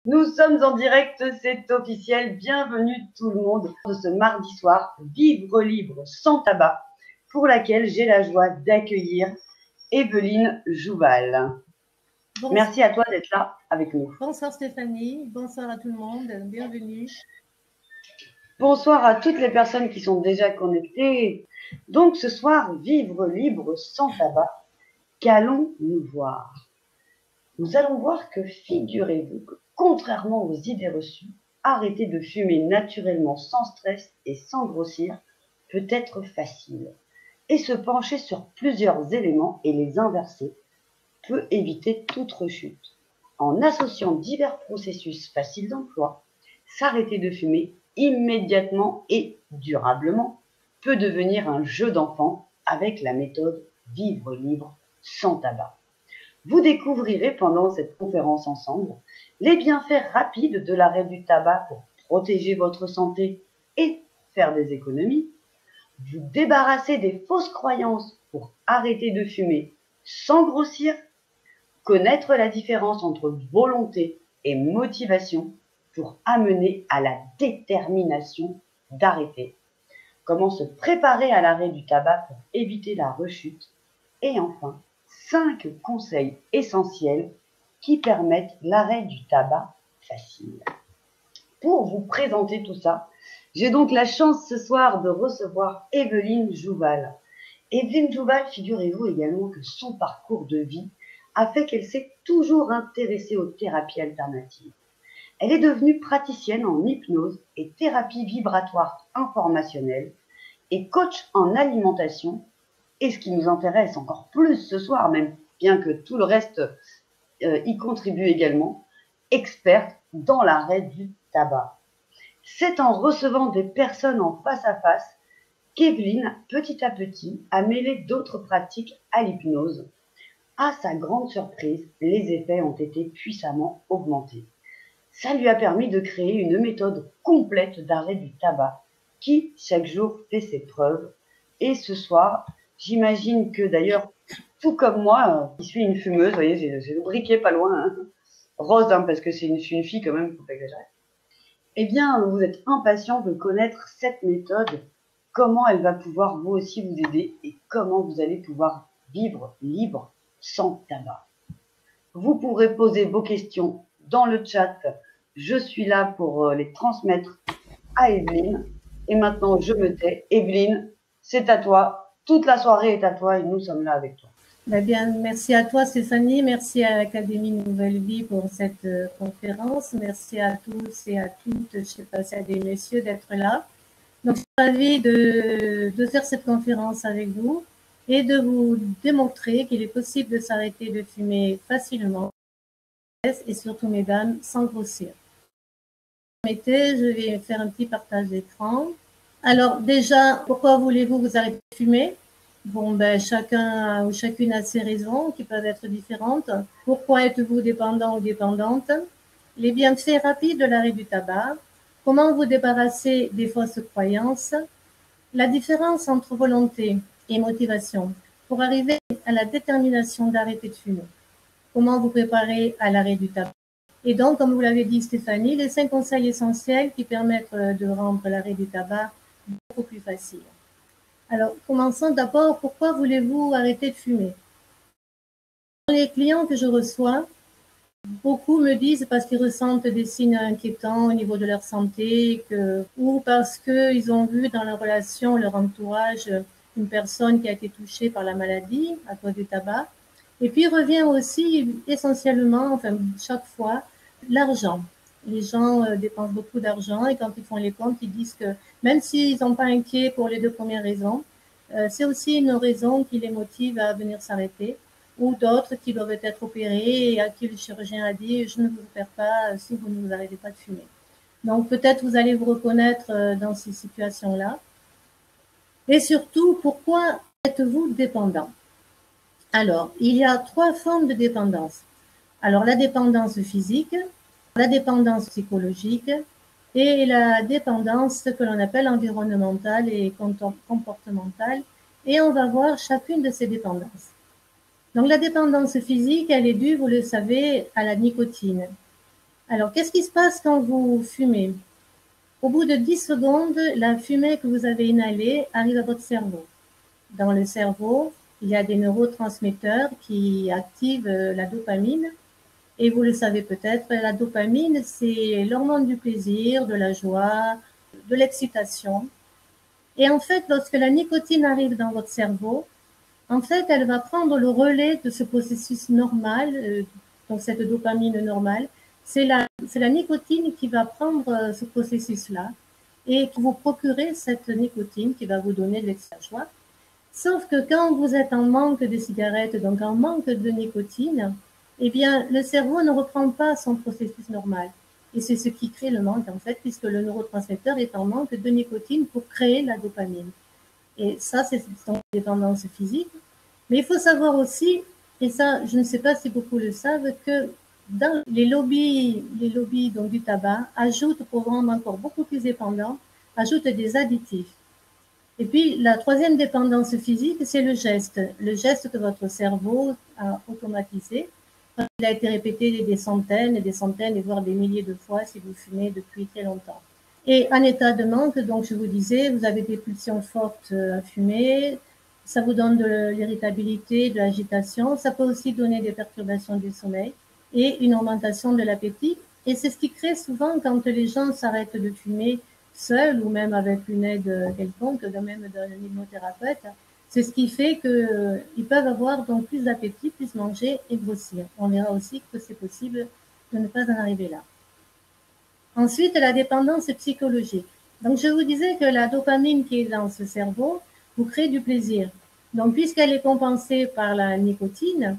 Nous sommes en direct, c'est officiel. Bienvenue tout le monde de ce mardi soir, Vivre libre sans tabac, pour laquelle j'ai la joie d'accueillir Evelyne Jouval. Bonsoir. Merci à toi d'être là avec nous. Bonsoir Stéphanie, bonsoir à tout le monde, bienvenue. Bonsoir à toutes les personnes qui sont déjà connectées. Donc ce soir, Vivre libre sans tabac, qu'allons-nous voir? Nous allons voir que, figurez-vous que, contrairement aux idées reçues, arrêter de fumer naturellement sans stress et sans grossir peut être facile. Et se pencher sur plusieurs éléments et les inverser peut éviter toute rechute. En associant divers processus faciles d'emploi, s'arrêter de fumer immédiatement et durablement peut devenir un jeu d'enfant avec la méthode Vivre libre sans tabac. Vous découvrirez pendant cette conférence ensemble les bienfaits rapides de l'arrêt du tabac pour protéger votre santé et faire des économies, vous débarrasser des fausses croyances pour arrêter de fumer sans grossir, connaître la différence entre volonté et motivation pour amener à la détermination d'arrêter, comment se préparer à l'arrêt du tabac pour éviter la rechute, et enfin 5 conseils essentiels qui permettent l'arrêt du tabac facile. Pour vous présenter tout ça, j'ai donc la chance ce soir de recevoir Evelyne Jouval. Evelyne Jouval, figurez-vous également que son parcours de vie a fait qu'elle s'est toujours intéressée aux thérapies alternatives. Elle est devenue praticienne en hypnose et thérapie vibratoire informationnelle et coach en alimentation. Et ce qui nous intéresse encore plus ce soir, même bien que tout le reste y contribue également, experte dans l'arrêt du tabac. C'est en recevant des personnes en face à face qu'Evelyne, petit à petit, a mêlé d'autres pratiques à l'hypnose. À sa grande surprise, les effets ont été puissamment augmentés. Ça lui a permis de créer une méthode complète d'arrêt du tabac qui, chaque jour, fait ses preuves. Et ce soir, j'imagine que d'ailleurs, tout comme moi, qui suis une fumeuse, vous voyez, j'ai le briquet pas loin, hein, rose, hein, parce que je suis une fille quand même, faut pas exagérer. Eh bien, vous êtes impatient de connaître cette méthode, comment elle va pouvoir vous aussi vous aider et comment vous allez pouvoir vivre libre sans tabac. Vous pourrez poser vos questions dans le chat. Je suis là pour les transmettre à Evelyne. Et maintenant, je me tais. Evelyne, c'est à toi. Toute la soirée est à toi et nous sommes là avec toi. Bien, merci à toi Stéphanie, merci à l'Académie Nouvelle Vie pour cette conférence. Merci à tous et à toutes, je sais pas si à des messieurs d'être là. Donc, je suis ravie de faire cette conférence avec vous et de vous démontrer qu'il est possible de s'arrêter de fumer facilement et surtout, mesdames, sans grossir. Je vais faire un petit partage d'écran. Alors déjà, pourquoi voulez-vous vous arrêter de fumer? Bon, chacun ou chacune a ses raisons qui peuvent être différentes. Pourquoi êtes-vous dépendant ou dépendante? Les bienfaits rapides de l'arrêt du tabac. Comment vous débarrasser des fausses croyances? La différence entre volonté et motivation pour arriver à la détermination d'arrêter de fumer. Comment vous préparer à l'arrêt du tabac? Et donc, comme vous l'avez dit Stéphanie, les 5 conseils essentiels qui permettent de rendre l'arrêt du tabac beaucoup plus facile. Alors, commençons d'abord, pourquoi voulez-vous arrêter de fumer? Dans les clients que je reçois, beaucoup me disent parce qu'ils ressentent des signes inquiétants au niveau de leur santé ou parce qu'ils ont vu dans leur relation, leur entourage, une personne qui a été touchée par la maladie à cause du tabac. Et puis, il revient aussi essentiellement, enfin chaque fois, l'argent. Les gens dépensent beaucoup d'argent et quand ils font les comptes, ils disent que même s'ils ne sont pas inquiets pour les 2 premières raisons, c'est aussi une raison qui les motive à venir s'arrêter, ou d'autres qui doivent être opérés et à qui le chirurgien a dit « je ne vous opère pas si vous ne vous arrêtez pas de fumer ». Donc peut-être vous allez vous reconnaître dans ces situations-là. Et surtout, pourquoi êtes-vous dépendant? Alors, il y a 3 formes de dépendance. Alors, la dépendance physique, la dépendance psychologique et la dépendance que l'on appelle environnementale et comportementale. Et on va voir chacune de ces dépendances. Donc, la dépendance physique, elle est due, vous le savez, à la nicotine. Alors, qu'est-ce qui se passe quand vous fumez? Au bout de 10 secondes, la fumée que vous avez inhalée arrive à votre cerveau. Dans le cerveau, il y a des neurotransmetteurs qui activent la dopamine. Et vous le savez peut-être, la dopamine, c'est l'hormone du plaisir, de la joie, de l'excitation. Et en fait, lorsque la nicotine arrive dans votre cerveau, en fait, elle va prendre le relais de ce processus normal, donc cette dopamine normale. C'est la nicotine qui va prendre ce processus-là et qui vous procurer cette nicotine qui va vous donner de l'excitation. Sauf que quand vous êtes en manque de cigarettes, donc en manque de nicotine, eh bien, le cerveau ne reprend pas son processus normal. Et c'est ce qui crée le manque, en fait, puisque le neurotransmetteur est en manque de nicotine pour créer la dopamine. Et ça, c'est une dépendance physique. Mais il faut savoir aussi, et ça, je ne sais pas si beaucoup le savent, que dans les lobbies donc, du tabac ajoutent, pour rendre encore beaucoup plus dépendant, ajoutent des additifs. Et puis, la troisième dépendance physique, c'est le geste. Le geste que votre cerveau a automatisé. Il a été répété des centaines et des centaines, et voire des milliers de fois si vous fumez depuis très longtemps. Et en état de manque, donc je vous disais, vous avez des pulsions fortes à fumer, ça vous donne de l'irritabilité, de l'agitation, ça peut aussi donner des perturbations du sommeil et une augmentation de l'appétit. Et c'est ce qui crée souvent quand les gens s'arrêtent de fumer seuls ou même avec une aide quelconque, même d'un hypnothérapeute. C'est ce qui fait qu'ils peuvent avoir donc plus d'appétit, plus manger et grossir. On verra aussi que c'est possible de ne pas en arriver là. Ensuite, la dépendance psychologique. Donc, je vous disais que la dopamine qui est dans ce cerveau vous crée du plaisir. Donc, puisqu'elle est compensée par la nicotine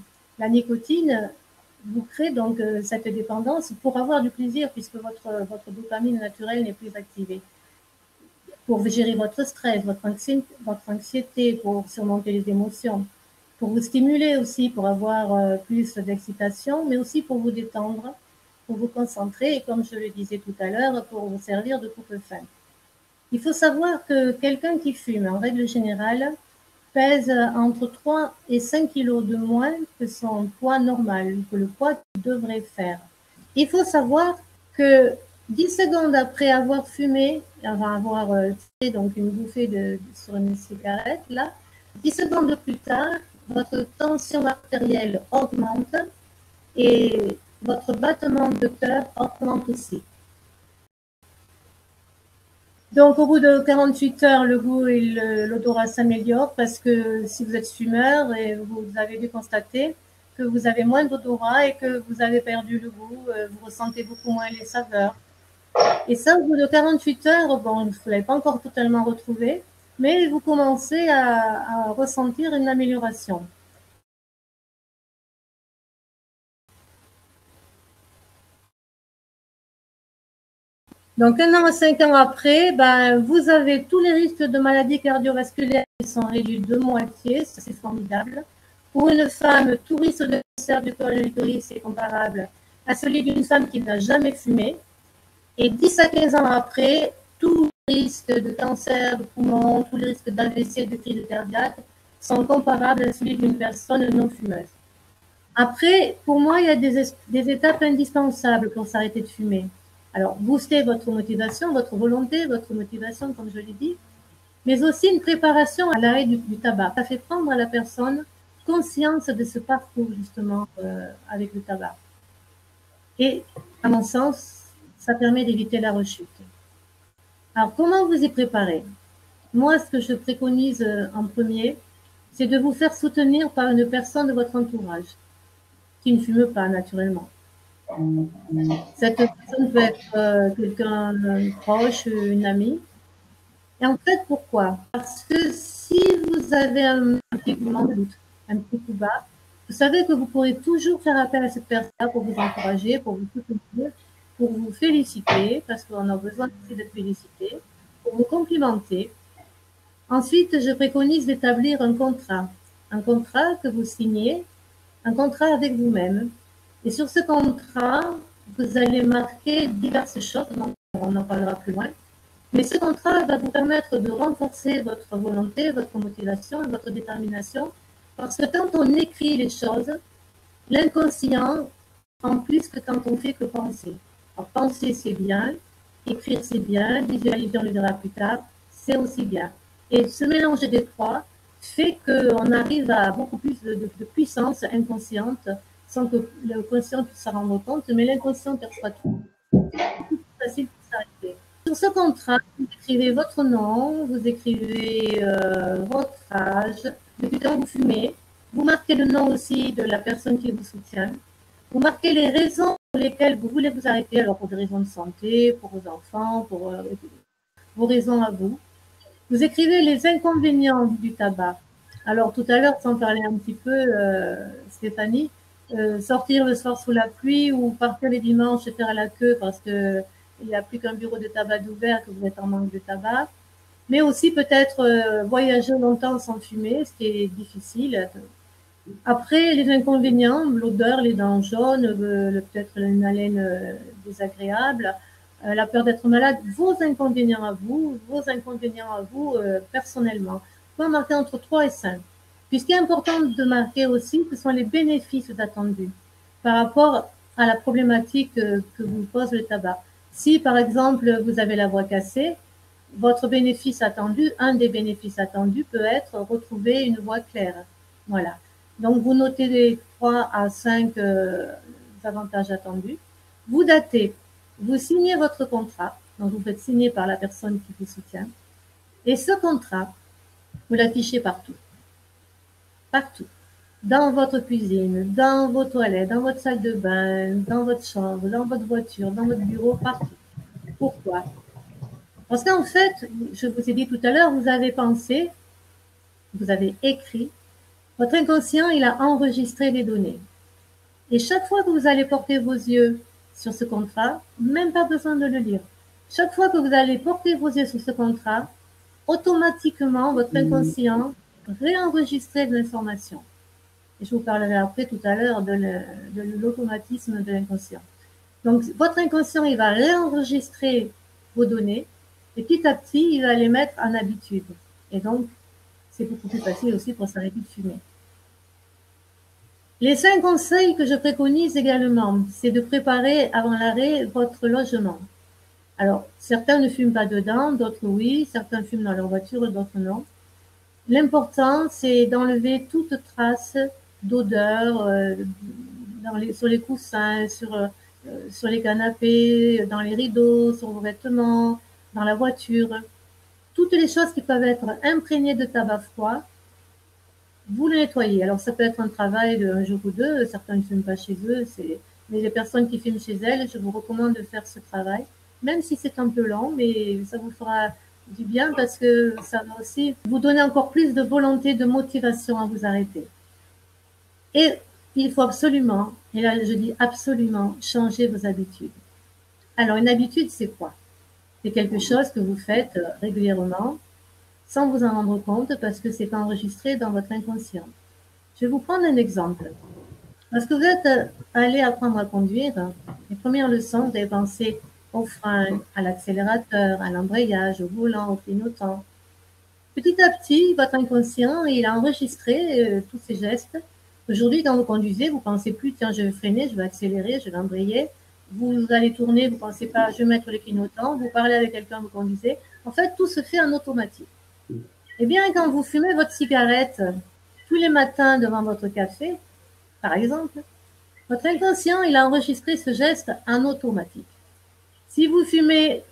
vous crée donc cette dépendance pour avoir du plaisir puisque votre dopamine naturelle n'est plus activée. Pour gérer votre stress, votre anxiété, pour surmonter les émotions, pour vous stimuler aussi, pour avoir plus d'excitation, mais aussi pour vous détendre, pour vous concentrer et comme je le disais tout à l'heure, pour vous servir de coupe-faim. Il faut savoir que quelqu'un qui fume, en règle générale, pèse entre 3 et 5 kilos de moins que son poids normal, que le poids qu'il devrait faire. Il faut savoir que 10 secondes après avoir fumé, avoir tiré donc une bouffée sur une cigarette, là, 10 secondes plus tard, votre tension artérielle augmente et votre battement de cœur augmente aussi. Donc, au bout de 48 heures, le goût et l'odorat s'améliorent parce que si vous êtes fumeur, et vous avez dû constater que vous avez moins d'odorat et que vous avez perdu le goût, vous ressentez beaucoup moins les saveurs. Et ça, au bout de 48 heures, bon, vous ne l'avez pas encore totalement retrouvé, mais vous commencez à ressentir une amélioration. Donc, 1 an à 5 ans après, ben, vous avez tous les risques de maladies cardiovasculaires qui sont réduits de moitié. Ça, c'est formidable. Pour une femme, tout risque de cancer du col de l'utérus est comparable à celui d'une femme qui n'a jamais fumé. Et 10 à 15 ans après, tous les risques de cancer de poumon, tous les risques d'AVC, de crise cardiaque sont comparables à celui d'une personne non fumeuse. Après, pour moi, il y a des étapes indispensables pour s'arrêter de fumer. Alors, booster votre motivation, votre volonté, votre motivation, comme je l'ai dit, mais aussi une préparation à l'arrêt du tabac. Ça fait prendre à la personne conscience de ce parcours, justement, avec le tabac. Et, à mon sens, ça permet d'éviter la rechute. Alors, comment vous y préparer? Moi, ce que je préconise en premier, c'est de vous faire soutenir par une personne de votre entourage qui ne fume pas, naturellement. Cette personne peut être quelqu'un de proche, une amie. Et en fait, pourquoi? Parce que si vous avez un petit moment de doute, un petit coup bas, vous savez que vous pourrez toujours faire appel à cette personne pour vous encourager, pour vous soutenir, pour vous féliciter, parce qu'on a besoin aussi d'être félicité, pour vous complimenter. Ensuite, je préconise d'établir un contrat que vous signez, un contrat avec vous-même. Et sur ce contrat, vous allez marquer diverses choses, on en parlera plus loin. Mais ce contrat va vous permettre de renforcer votre volonté, votre motivation, votre détermination, parce que quand on écrit les choses, l'inconscient, en plus que quand on fait que penser. Alors, penser, c'est bien, écrire, c'est bien, visualiser, on le verra plus tard, c'est aussi bien. Et ce mélange des trois fait qu'on arrive à beaucoup plus de puissance inconsciente sans que le conscient puisse s'en rendre compte, mais l'inconscient perçoit tout. C'est plus facile de s'arrêter. Sur ce contrat, vous écrivez votre nom, vous écrivez votre âge, depuis quand vous fumez, vous marquez le nom aussi de la personne qui vous soutient, vous marquez les raisons pour lesquelles vous voulez vous arrêter, alors pour des raisons de santé, pour vos enfants, pour vos raisons à vous. Vous écrivez les inconvénients du tabac. Alors tout à l'heure, sans parler un petit peu, Stéphanie, sortir le soir sous la pluie ou partir les dimanches et faire la queue parce qu'il n'y a plus qu'un bureau de tabac d'ouvert, que vous êtes en manque de tabac. Mais aussi peut-être voyager longtemps sans fumer, ce qui est difficile. Après, les inconvénients, l'odeur, les dents jaunes, peut-être une haleine désagréable, la peur d'être malade, vos inconvénients à vous personnellement. Vous pouvez marquer entre 3 et 5. Puis ce qui est important de marquer aussi, ce sont les bénéfices attendus par rapport à la problématique que vous pose le tabac. Si, par exemple, vous avez la voix cassée, votre bénéfice attendu, un des bénéfices attendus peut être retrouver une voix claire. Voilà. Donc, vous notez les 3 à 5 avantages attendus. Vous datez. Vous signez votre contrat. Donc, vous faites signer par la personne qui vous soutient. Et ce contrat, vous l'affichez partout. Partout. Dans votre cuisine, dans vos toilettes, dans votre salle de bain, dans votre chambre, dans votre voiture, dans votre bureau, partout. Pourquoi? Parce qu'en fait, je vous ai dit tout à l'heure, vous avez pensé, vous avez écrit, votre inconscient, il a enregistré les données. Et chaque fois que vous allez porter vos yeux sur ce contrat, même pas besoin de le lire. Chaque fois que vous allez porter vos yeux sur ce contrat, automatiquement, votre inconscient réenregistrer de l'information. Et je vous parlerai après tout à l'heure de l'automatisme de l'inconscient. Donc, votre inconscient, il va réenregistrer vos données et petit à petit, il va les mettre en habitude. Et donc, c'est beaucoup plus facile aussi pour s'arrêter de fumer. Les 5 conseils que je préconise également, c'est de préparer avant l'arrêt votre logement. Alors, certains ne fument pas dedans, d'autres oui, certains fument dans leur voiture, d'autres non. L'important, c'est d'enlever toute trace d'odeur sur les coussins, sur les canapés, dans les rideaux, sur vos vêtements, dans la voiture. Toutes les choses qui peuvent être imprégnées de tabac froid, vous le nettoyez. Alors, ça peut être un travail d'un jour ou deux. Certains ne fument pas chez eux. Mais les personnes qui fument chez elles, je vous recommande de faire ce travail, même si c'est un peu lent, mais ça vous fera du bien parce que ça va aussi vous donner encore plus de volonté, de motivation à vous arrêter. Et il faut absolument, et là je dis absolument, changer vos habitudes. Alors, une habitude, c'est quoi? C'est quelque chose que vous faites régulièrement, sans vous en rendre compte parce que c'est enregistré dans votre inconscient. Je vais vous prendre un exemple. Lorsque vous êtes allé apprendre à conduire, les premières leçons, vous avez pensé au frein, à l'accélérateur, à l'embrayage, au volant, au clignotant. Petit à petit, votre inconscient, il a enregistré tous ces gestes. Aujourd'hui, quand vous conduisez, vous pensez plus, tiens, je vais freiner, je vais accélérer, je vais embrayer. Vous allez tourner, vous pensez pas, je vais mettre le clignotant, vous parlez avec quelqu'un, vous conduisez. En fait, tout se fait en automatique. Eh bien, quand vous fumez votre cigarette tous les matins devant votre café, par exemple, votre inconscient, il a enregistré ce geste en automatique. Si vous fumez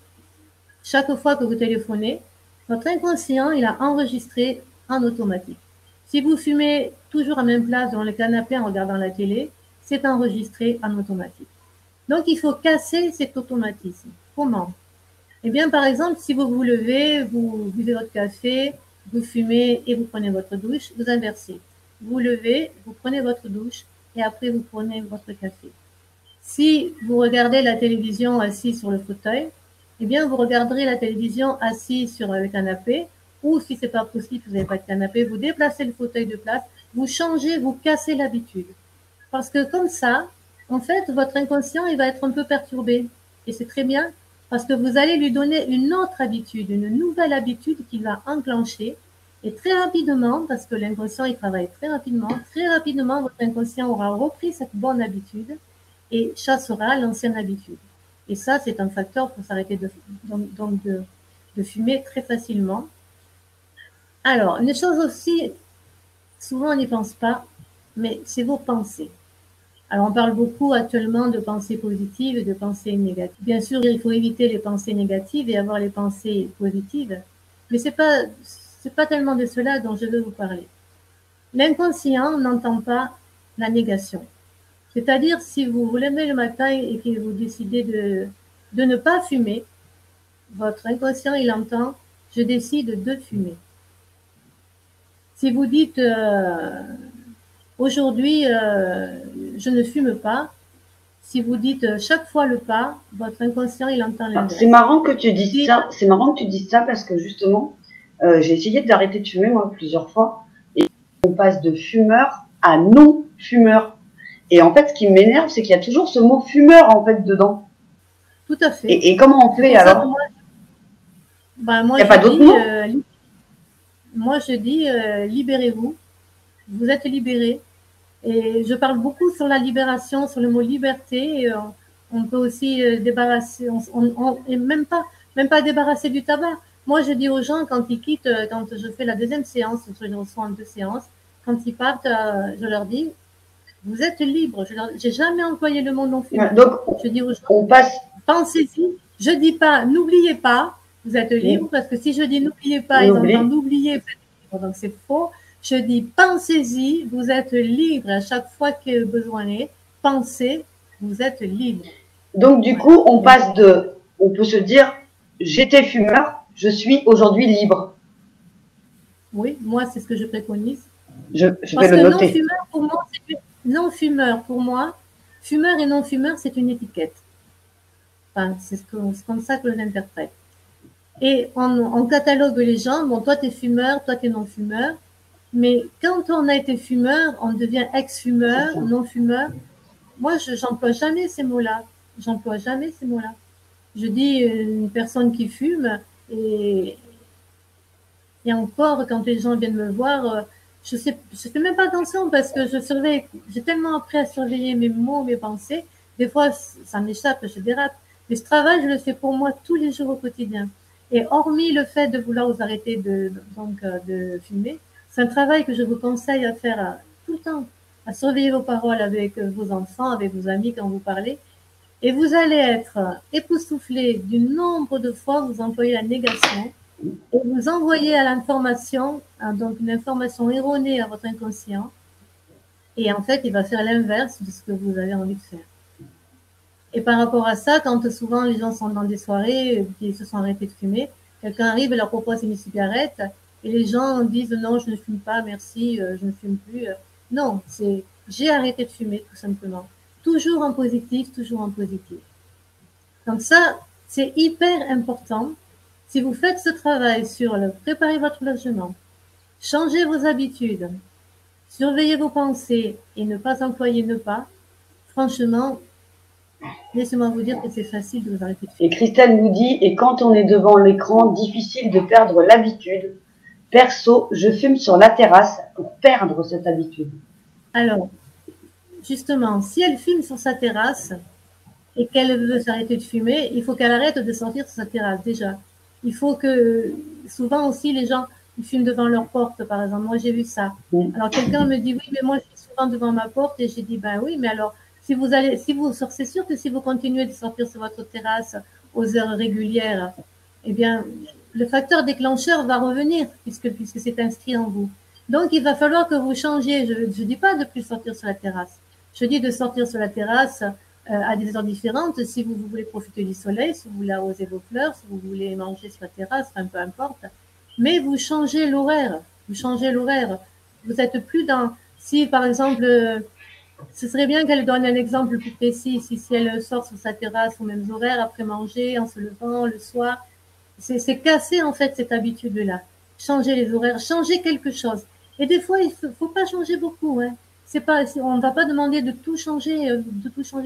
chaque fois que vous téléphonez, votre inconscient, il a enregistré en automatique. Si vous fumez toujours à même place dans le canapé en regardant la télé, c'est enregistré en automatique. Donc, il faut casser cet automatisme. Comment? Eh bien, par exemple, si vous vous levez, vous buvez votre café, vous fumez et vous prenez votre douche, vous inversez. Vous levez, vous prenez votre douche et après vous prenez votre café. Si vous regardez la télévision assis sur le fauteuil, eh bien, vous regarderez la télévision assis sur le canapé ou si c'est pas possible, vous n'avez pas de canapé, vous déplacez le fauteuil de place, vous changez, vous cassez l'habitude. Parce que comme ça, en fait, votre inconscient, il va être un peu perturbé. Et c'est très bien parce que vous allez lui donner une autre habitude, une nouvelle habitude qu'il va enclencher. Et très rapidement, parce que l'inconscient, il travaille très rapidement, votre inconscient aura repris cette bonne habitude et chassera l'ancienne habitude. Et ça, c'est un facteur pour s'arrêter de fumer très facilement. Alors, une chose aussi, souvent on n'y pense pas, mais c'est vos pensées. Alors, on parle beaucoup actuellement de pensées positives et de pensées négatives. Bien sûr, il faut éviter les pensées négatives et avoir les pensées positives, mais c'est pas tellement de cela dont je veux vous parler. L'inconscient n'entend pas la négation. C'est-à-dire, si vous vous levez le matin et que vous décidez de ne pas fumer, votre inconscient, il entend « je décide de fumer ». Si vous dites aujourd'hui, je ne fume pas, si vous dites chaque fois le pas, votre inconscient, il entend l'inverse. C'est marrant que tu dises ça. C'est marrant que tu dises ça parce que justement, j'ai essayé d'arrêter de fumer moi plusieurs fois et on passe de fumeur à non-fumeur. Et en fait, ce qui m'énerve, c'est qu'il y a toujours ce mot fumeur en fait dedans. Tout à fait. Et comment on fait alors? Moi, il n'y a pas d'autre mot? Moi, je dis libérez-vous. Vous êtes libérés. Et je parle beaucoup sur la libération, sur le mot liberté. Et on peut aussi débarrasser, et même pas débarrasser du tabac. Moi, je dis aux gens quand ils quittent, quand je fais la deuxième séance, je les reçois en 2 séances, quand ils partent, je leur dis, vous êtes libres. J'ai jamais employé le mot non-fumeur. Donc, je dis aux gens, on passe. Pensez-y. Je dis pas, n'oubliez pas, vous êtes libre, parce que si je dis n'oubliez pas, ils entendent oublier, donc c'est faux. Je dis pensez-y, vous êtes libre à chaque fois que besoin est. Pensez, vous êtes libre. Donc du coup, on passe de, on peut se dire, j'étais fumeur, je suis aujourd'hui libre. Oui, moi c'est ce que je préconise. Je vais le noter. Non-fumeur pour moi, non-fumeur pour moi, fumeur et non-fumeur, c'est une étiquette. Enfin, c'est comme ça que je l'interprète. Et on catalogue les gens. Bon, toi, t'es fumeur, toi, t'es non-fumeur. Mais quand on a été fumeur, on devient ex-fumeur, non-fumeur. Moi, j'emploie jamais ces mots-là. J'emploie jamais ces mots-là. Je dis une personne qui fume et encore, quand les gens viennent me voir, je fais même pas attention parce que j'ai tellement appris à surveiller mes mots, mes pensées. Des fois, ça m'échappe, je dérape. Mais ce travail, je le fais pour moi tous les jours au quotidien. Et hormis le fait de vouloir vous arrêter de fumer, c'est un travail que je vous conseille à faire tout le temps, à surveiller vos paroles avec vos enfants, avec vos amis quand vous parlez. Et vous allez être époustouflé du nombre de fois où vous employez la négation et vous envoyez à l'information, donc une information erronée à votre inconscient. Et en fait, il va faire l'inverse de ce que vous avez envie de faire. Et par rapport à ça, quand souvent les gens sont dans des soirées, qui se sont arrêtés de fumer, quelqu'un arrive et leur propose une cigarette, et les gens disent non, je ne fume pas, merci, je ne fume plus. Non, c'est j'ai arrêté de fumer, tout simplement. Toujours en positif, toujours en positif. Donc ça, c'est hyper important. Si vous faites ce travail sur préparer votre logement, changer vos habitudes, surveiller vos pensées et ne pas employer ne pas, franchement, laissez-moi vous dire que c'est facile de vous arrêter de fumer. Et Christelle nous dit, et quand on est devant l'écran, difficile de perdre l'habitude. Perso, je fume sur la terrasse pour perdre cette habitude. Alors, justement, si elle fume sur sa terrasse et qu'elle veut s'arrêter de fumer, il faut qu'elle arrête de sortir sur sa terrasse déjà. Il faut que, souvent aussi, les gens ils fument devant leur porte, par exemple. Moi, j'ai vu ça. Alors, quelqu'un me dit, oui, mais moi, je suis souvent devant ma porte. Et j'ai dit, ben oui, mais alors, c'est sûr que si vous continuez de sortir sur votre terrasse aux heures régulières, eh bien, le facteur déclencheur va revenir puisque c'est inscrit en vous. Donc, il va falloir que vous changiez. Je ne dis pas de plus sortir sur la terrasse. Je dis de sortir sur la terrasse à des heures différentes. Si vous voulez profiter du soleil, si vous voulez arroser vos fleurs, si vous voulez manger sur la terrasse, enfin, peu importe. Mais vous changez l'horaire. Vous changez l'horaire. Vous n'êtes plus dans... Si, par exemple, ce serait bien qu'elle donne un exemple plus précis. Si elle sort sur sa terrasse aux mêmes horaires, après manger, en se levant, le soir. C'est casser, en fait, cette habitude-là. Changer les horaires, changer quelque chose. Et des fois, il ne faut pas changer beaucoup. Hein. On ne va pas demander de tout changer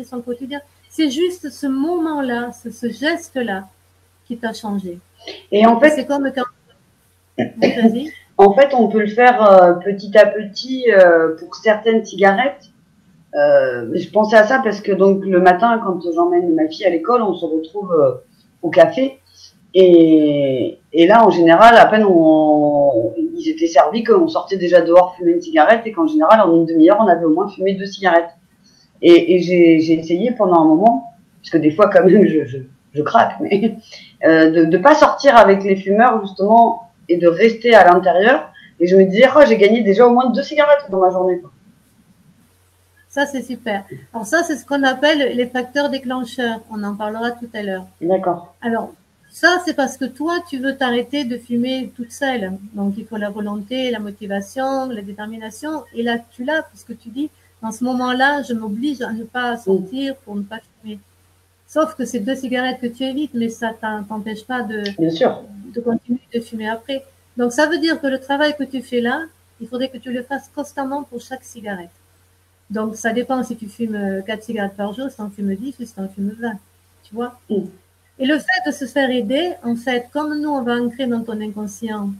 son quotidien. C'est juste ce moment-là, ce geste-là qui t'a changé. Et en fait, c'est comme quand... En fait, on peut le faire petit à petit pour certaines cigarettes. Je pensais à ça parce que donc le matin, quand j'emmène ma fille à l'école, on se retrouve au café. Et là, en général, à peine ils étaient servis qu'on sortait déjà dehors fumer une cigarette et qu'en général, en une demi-heure, on avait au moins fumé 2 cigarettes. Et j'ai essayé pendant un moment, parce que des fois, quand même, je craque, mais de ne pas sortir avec les fumeurs, justement, et de rester à l'intérieur. Et je me disais, oh, j'ai gagné déjà au moins 2 cigarettes dans ma journée. Ça, c'est super. Alors ça, c'est ce qu'on appelle les facteurs déclencheurs. On en parlera tout à l'heure. D'accord. Alors, ça, c'est parce que toi, tu veux t'arrêter de fumer toute seule. Donc, il faut la volonté, la motivation, la détermination. Et là, tu l'as, puisque tu dis, dans ce moment-là, je m'oblige à ne pas sortir pour ne pas fumer. Sauf que c'est 2 cigarettes que tu évites, mais ça t'empêche pas Bien sûr. de continuer de fumer après. Donc, ça veut dire que le travail que tu fais là, il faudrait que tu le fasses constamment pour chaque cigarette. Donc, ça dépend si tu fumes 4 cigarettes par jour, si tu en fumes 10 ou si tu en fumes 20. Tu vois? Et le fait de se faire aider, en fait, comme nous, on va ancrer dans ton inconscient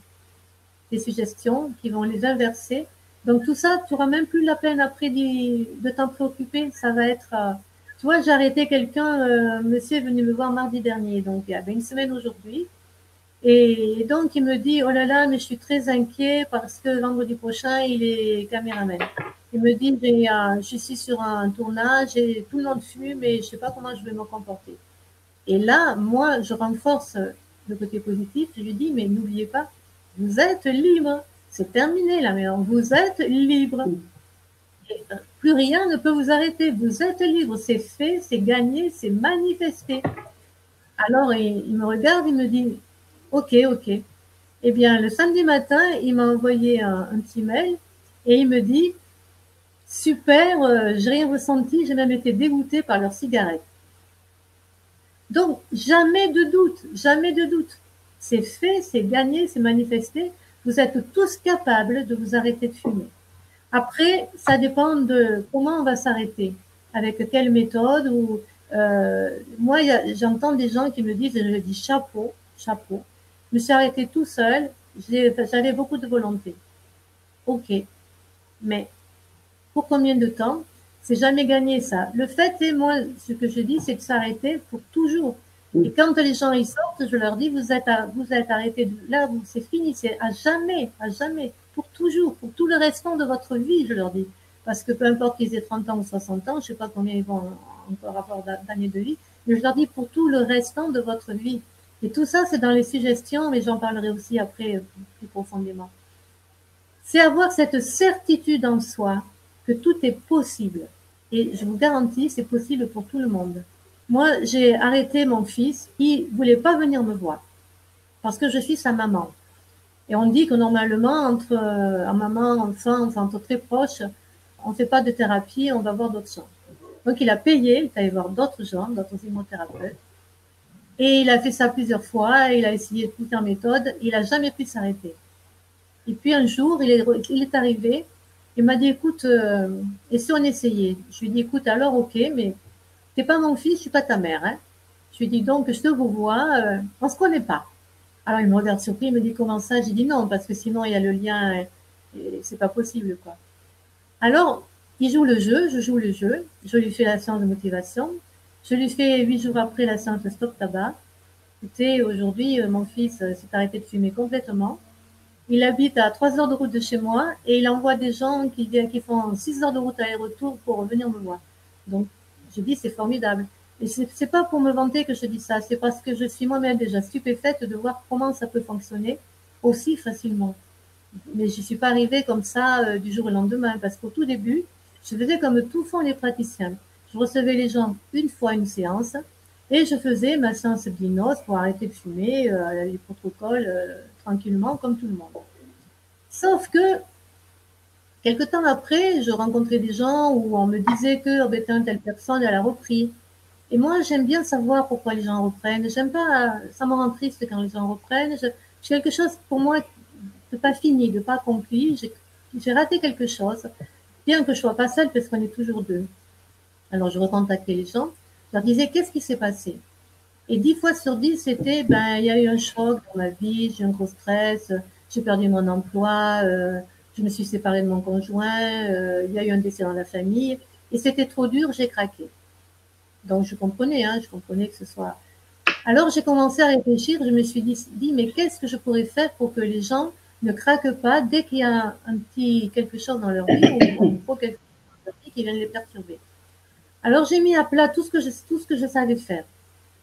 des suggestions qui vont les inverser. Donc, tout ça, tu n'auras même plus la peine après de t'en préoccuper. Ça va être. Tu vois, j'ai arrêté quelqu'un, monsieur est venu me voir mardi dernier, donc il y avait une semaine aujourd'hui. Et donc, il me dit, oh là là, mais je suis très inquiet parce que vendredi prochain, il est caméraman. Il me dit, je suis sur un tournage et tout le monde fume et je ne sais pas comment je vais me comporter. Et là, moi, je renforce le côté positif. Je lui dis, mais n'oubliez pas, vous êtes libre. C'est terminé là, mais vous êtes libre. Et plus rien ne peut vous arrêter. Vous êtes libre. C'est fait, c'est gagné, c'est manifesté. Alors, il me regarde, il me dit, ok, ok. Eh bien, le samedi matin, il m'a envoyé un petit mail et il me dit, super, j'ai rien ressenti, j'ai même été dégoûtée par leur cigarette. Donc, jamais de doute, jamais de doute. C'est fait, c'est gagné, c'est manifesté. Vous êtes tous capables de vous arrêter de fumer. Après, ça dépend de comment on va s'arrêter, avec quelle méthode. Ou moi, j'entends des gens qui me disent, et je dis chapeau, chapeau. Je me suis arrêtée tout seul, j'avais beaucoup de volonté. Ok, mais pour combien de temps? C'est jamais gagné ça. Le fait est, moi, ce que je dis, c'est de s'arrêter pour toujours. Et quand les gens y sortent, je leur dis, vous êtes arrêtés là, c'est fini, c'est à jamais, pour toujours, pour tout le restant de votre vie, je leur dis. Parce que peu importe qu'ils aient 30 ans ou 60 ans, je ne sais pas combien ils vont encore avoir d'années de vie, mais je leur dis pour tout le restant de votre vie. Et tout ça, c'est dans les suggestions, mais j'en parlerai aussi après plus profondément. C'est avoir cette certitude en soi que tout est possible. Et je vous garantis, c'est possible pour tout le monde. Moi, j'ai arrêté mon fils qui voulait pas venir me voir parce que je suis sa maman. Et on dit que normalement, entre un maman, enfant, enfin, entre très proches, on ne fait pas de thérapie, on va voir d'autres gens. Donc, il a payé, il est allé voir d'autres gens, d'autres hypnothérapeutes. Et il a fait ça plusieurs fois, il a essayé plusieurs méthodes, il n'a jamais pu s'arrêter. Et puis un jour, il est arrivé, il m'a dit, écoute, et si on essayait? Je lui ai dit, écoute, alors ok, mais t'es pas mon fils, je suis pas ta mère. Hein. Je lui ai dit, donc je te revois, on se connaît pas. Alors il me regarde surpris, il me dit, comment ça? J'ai dit non, parce que sinon il y a le lien, et c'est pas possible, quoi. Alors, il joue le jeu, je joue le jeu, je lui fais la séance de motivation, je lui fais 8 jours après la séance de stop tabac. Écoutez, aujourd'hui, mon fils s'est arrêté de fumer complètement. Il habite à 3 heures de route de chez moi et il envoie des gens qui font 6 heures de route aller-retour pour venir me voir. Donc, je dis, c'est formidable. Et c'est pas pour me vanter que je dis ça, c'est parce que je suis moi-même déjà stupéfaite de voir comment ça peut fonctionner aussi facilement. Mais je suis pas arrivée comme ça du jour au lendemain, parce qu'au tout début, je faisais comme tout font les praticiens. Je recevais les gens une fois une séance et je faisais ma séance d'hypnose pour arrêter de fumer, les protocoles tranquillement comme tout le monde. Sauf que quelque temps après, je rencontrais des gens où on me disait que telle personne elle a repris. Et moi, j'aime bien savoir pourquoi les gens reprennent. J'aime pas, ça me rend triste quand les gens reprennent. J'ai quelque chose pour moi de pas fini, de pas accompli. J'ai raté quelque chose, bien que je sois pas seule parce qu'on est toujours deux. Alors je recontactais les gens, je leur disais qu'est-ce qui s'est passé. Et 10 fois sur 10, c'était il y a eu un choc dans ma vie, j'ai eu un gros stress, j'ai perdu mon emploi, je me suis séparée de mon conjoint, il y a eu un décès dans la famille. Et c'était trop dur, j'ai craqué. Donc je comprenais que ce soit. Alors j'ai commencé à réfléchir, je me suis dit mais qu'est-ce que je pourrais faire pour que les gens ne craquent pas dès qu'il y a un petit quelque chose dans leur vie ou un gros quelque chose dans leur vie qui vient les perturber. Alors j'ai mis à plat tout ce que je savais faire.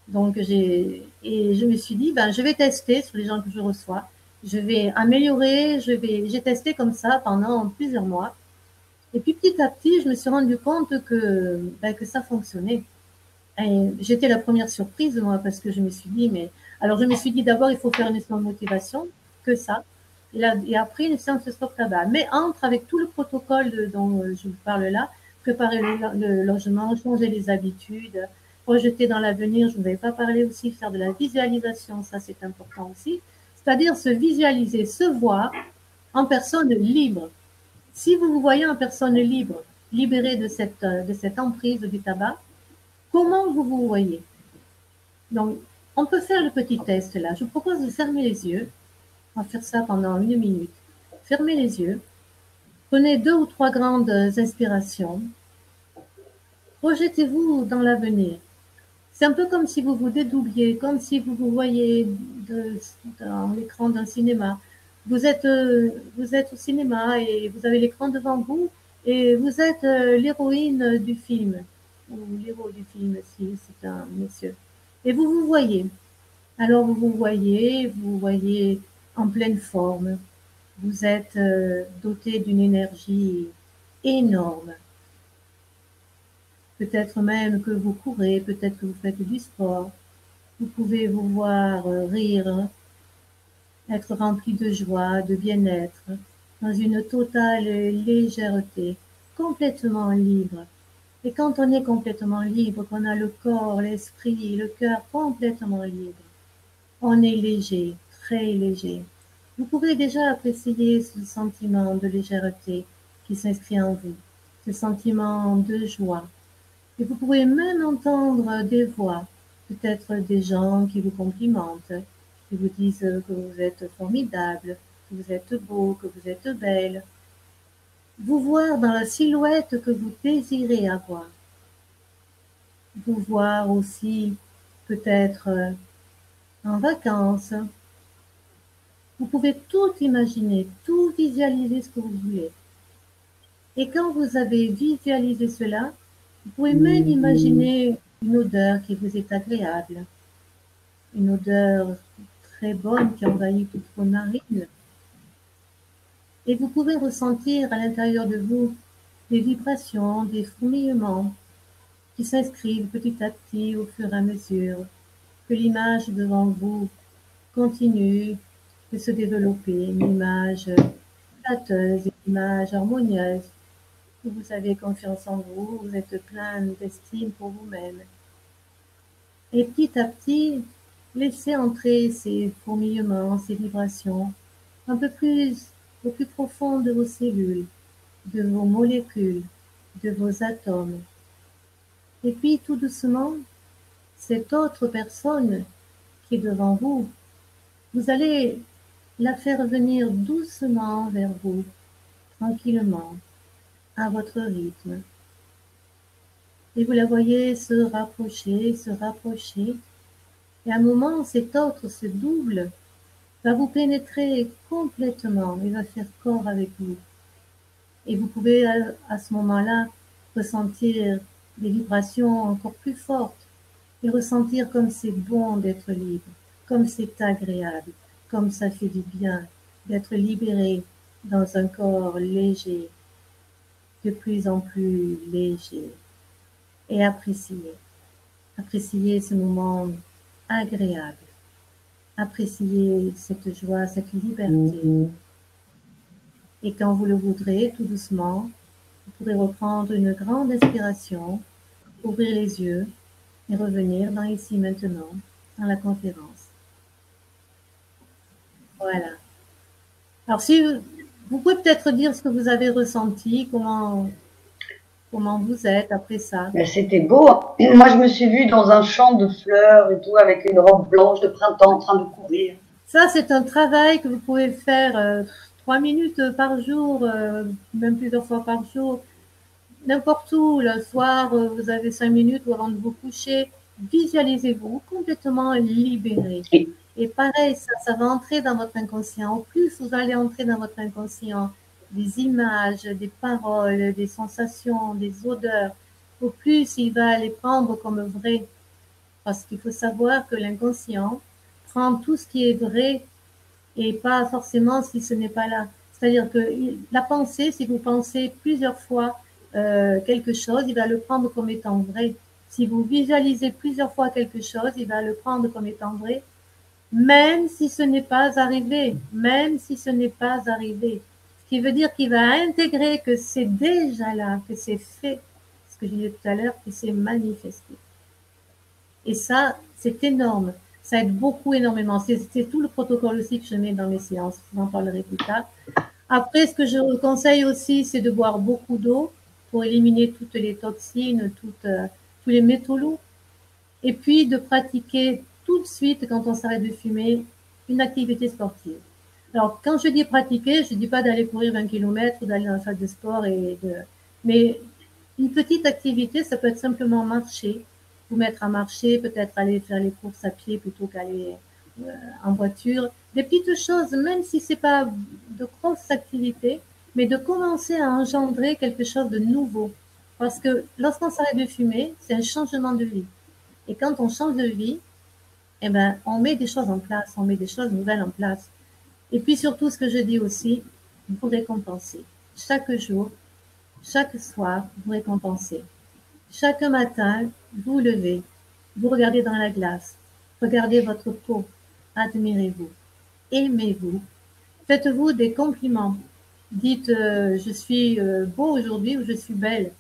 Donc je me suis dit ben je vais tester sur les gens que je reçois, je vais améliorer, j'ai testé comme ça pendant plusieurs mois. Et puis petit à petit, je me suis rendu compte que ça fonctionnait. Et j'étais la première surprise, moi, parce que je me suis dit, mais. Alors, je me suis dit d'abord, il faut faire une séance de motivation, que ça. Et après, une séance de stop tabac. Mais entre avec tout le protocole dont je vous parle là, préparer le logement, changer les habitudes, projeter dans l'avenir, je ne vous avais pas parlé aussi, faire de la visualisation, ça c'est important aussi. C'est-à-dire se visualiser, se voir en personne libre. Si vous vous voyez en personne libre, libérée de cette emprise du tabac, comment vous vous voyez? Donc, on peut faire le petit test là. Je vous propose de fermer les yeux. On va faire ça pendant 1 minute. Fermez les yeux. Prenez 2 ou 3 grandes inspirations. Projetez-vous dans l'avenir. C'est un peu comme si vous vous dédoubliez, comme si vous vous voyez dans l'écran d'un cinéma. Vous êtes au cinéma et vous avez l'écran devant vous et vous êtes l'héroïne du film, ou l'héros du film si c'est un monsieur. Et vous vous voyez. Alors vous voyez en pleine forme. Vous êtes doté d'une énergie énorme. Peut-être même que vous courez, peut-être que vous faites du sport. Vous pouvez vous voir rire, être rempli de joie, de bien-être, dans une totale légèreté, complètement libre. Et quand on est complètement libre, qu'on a le corps, l'esprit, le cœur complètement libre, on est léger, très léger. Vous pouvez déjà apprécier ce sentiment de légèreté qui s'inscrit en vous, ce sentiment de joie. Et vous pouvez même entendre des voix, peut-être des gens qui vous complimentent, qui vous disent que vous êtes formidable, que vous êtes beau, que vous êtes belle. Vous voir dans la silhouette que vous désirez avoir. Vous voir aussi peut-être en vacances. Vous pouvez tout imaginer, tout visualiser ce que vous voulez. Et quand vous avez visualisé cela, vous pouvez même imaginer une odeur qui vous est agréable, une odeur très bonne qui envahit toutes vos narines. Et vous pouvez ressentir à l'intérieur de vous des vibrations, des fourmillements qui s'inscrivent petit à petit au fur et à mesure que l'image devant vous continue de se développer, une image flatteuse, une image harmonieuse. Vous avez confiance en vous, vous êtes plein d'estime pour vous-même. Et petit à petit, laissez entrer ces fourmillements, ces vibrations, un peu plus au plus profond de vos cellules, de vos molécules, de vos atomes. Et puis tout doucement, cette autre personne qui est devant vous, vous allez la faire venir doucement vers vous, tranquillement, à votre rythme. Et vous la voyez se rapprocher, et à un moment, cet autre, ce double, va vous pénétrer complètement, il va faire corps avec vous. Et vous pouvez à ce moment-là ressentir des vibrations encore plus fortes et ressentir comme c'est bon d'être libre, comme c'est agréable, comme ça fait du bien d'être libéré dans un corps léger, de plus en plus léger. Et apprécier ce moment agréable, apprécier cette joie, cette liberté. Et quand vous le voudrez, tout doucement, vous pourrez reprendre une grande inspiration, ouvrir les yeux et revenir dans ici maintenant, dans la conférence. Voilà. Alors si vous pouvez peut-être dire ce que vous avez ressenti, comment vous êtes après ça. Ben, c'était beau. Moi, je me suis vue dans un champ de fleurs et tout, avec une robe blanche de printemps en train de courir. Ça, c'est un travail que vous pouvez faire 3 minutes par jour, même plusieurs fois par jour. n'importe où, le soir, vous avez 5 minutes ou avant de vous coucher, visualisez-vous complètement libéré. Oui. Et pareil, ça va entrer dans votre inconscient. Au plus vous allez entrer dans votre inconscient, des images, des paroles, des sensations, des odeurs, au plus il va les prendre comme vrai. Parce qu'il faut savoir que l'inconscient prend tout ce qui est vrai et pas forcément si ce n'est pas là. C'est-à-dire que la pensée, si vous pensez plusieurs fois quelque chose, il va le prendre comme étant vrai. Si vous visualisez plusieurs fois quelque chose, il va le prendre comme étant vrai, même si ce n'est pas arrivé, même si ce n'est pas arrivé. Ce qui veut dire qu'il va intégrer que c'est déjà là, que c'est fait, ce que je disais tout à l'heure, que c'est manifesté. Et ça, c'est énorme. Ça aide beaucoup, énormément. C'est tout le protocole aussi que je mets dans mes séances. J'en parlerai plus tard. Après, ce que je conseille aussi, c'est de boire beaucoup d'eau pour éliminer toutes les toxines, tous les métaux lourds. Et puis, de pratiquer tout de suite, quand on s'arrête de fumer, une activité sportive. Alors, quand je dis pratiquer, je ne dis pas d'aller courir 20 km ou d'aller dans la salle de sport, mais une petite activité, ça peut être simplement marcher, vous mettre à marcher, peut-être aller faire les courses à pied plutôt qu'aller en voiture. Des petites choses, même si ce n'est pas de grosses activités, mais de commencer à engendrer quelque chose de nouveau. Parce que lorsqu'on s'arrête de fumer, c'est un changement de vie. Et quand on change de vie, eh ben, on met des choses en place, on met des choses nouvelles en place. Et puis surtout, ce que je dis aussi, vous récompensez. Chaque jour, chaque soir, vous récompensez. Chaque matin, vous levez, vous regardez dans la glace, regardez votre peau, admirez-vous, aimez-vous, faites-vous des compliments. Dites je suis beau aujourd'hui ou je suis belle.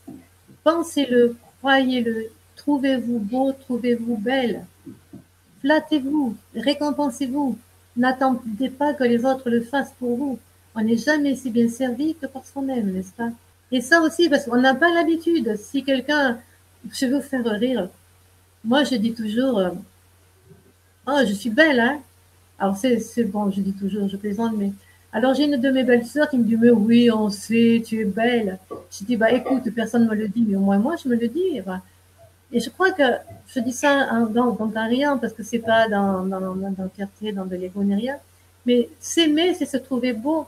Pensez-le, croyez-le, trouvez-vous beau, trouvez-vous belle. Flattez-vous, récompensez-vous. N'attendez pas que les autres le fassent pour vous. On n'est jamais si bien servi que par soi-même, n'est-ce pas? Et ça aussi, parce qu'on n'a pas l'habitude. Si quelqu'un, je veux faire rire, moi je dis toujours, oh, je suis belle, hein? Alors c'est bon, je dis toujours, je plaisante, mais alors j'ai une de mes belles sœurs qui me dit, mais oui, on sait, tu es belle. Je dis, bah écoute, personne ne me le dit, mais au moins moi je me le dis. Bah. Et je crois que je dis ça dans un rien, parce que c'est pas dans le quartier, dans de l'ego ni rien. Mais s'aimer, c'est se trouver beau,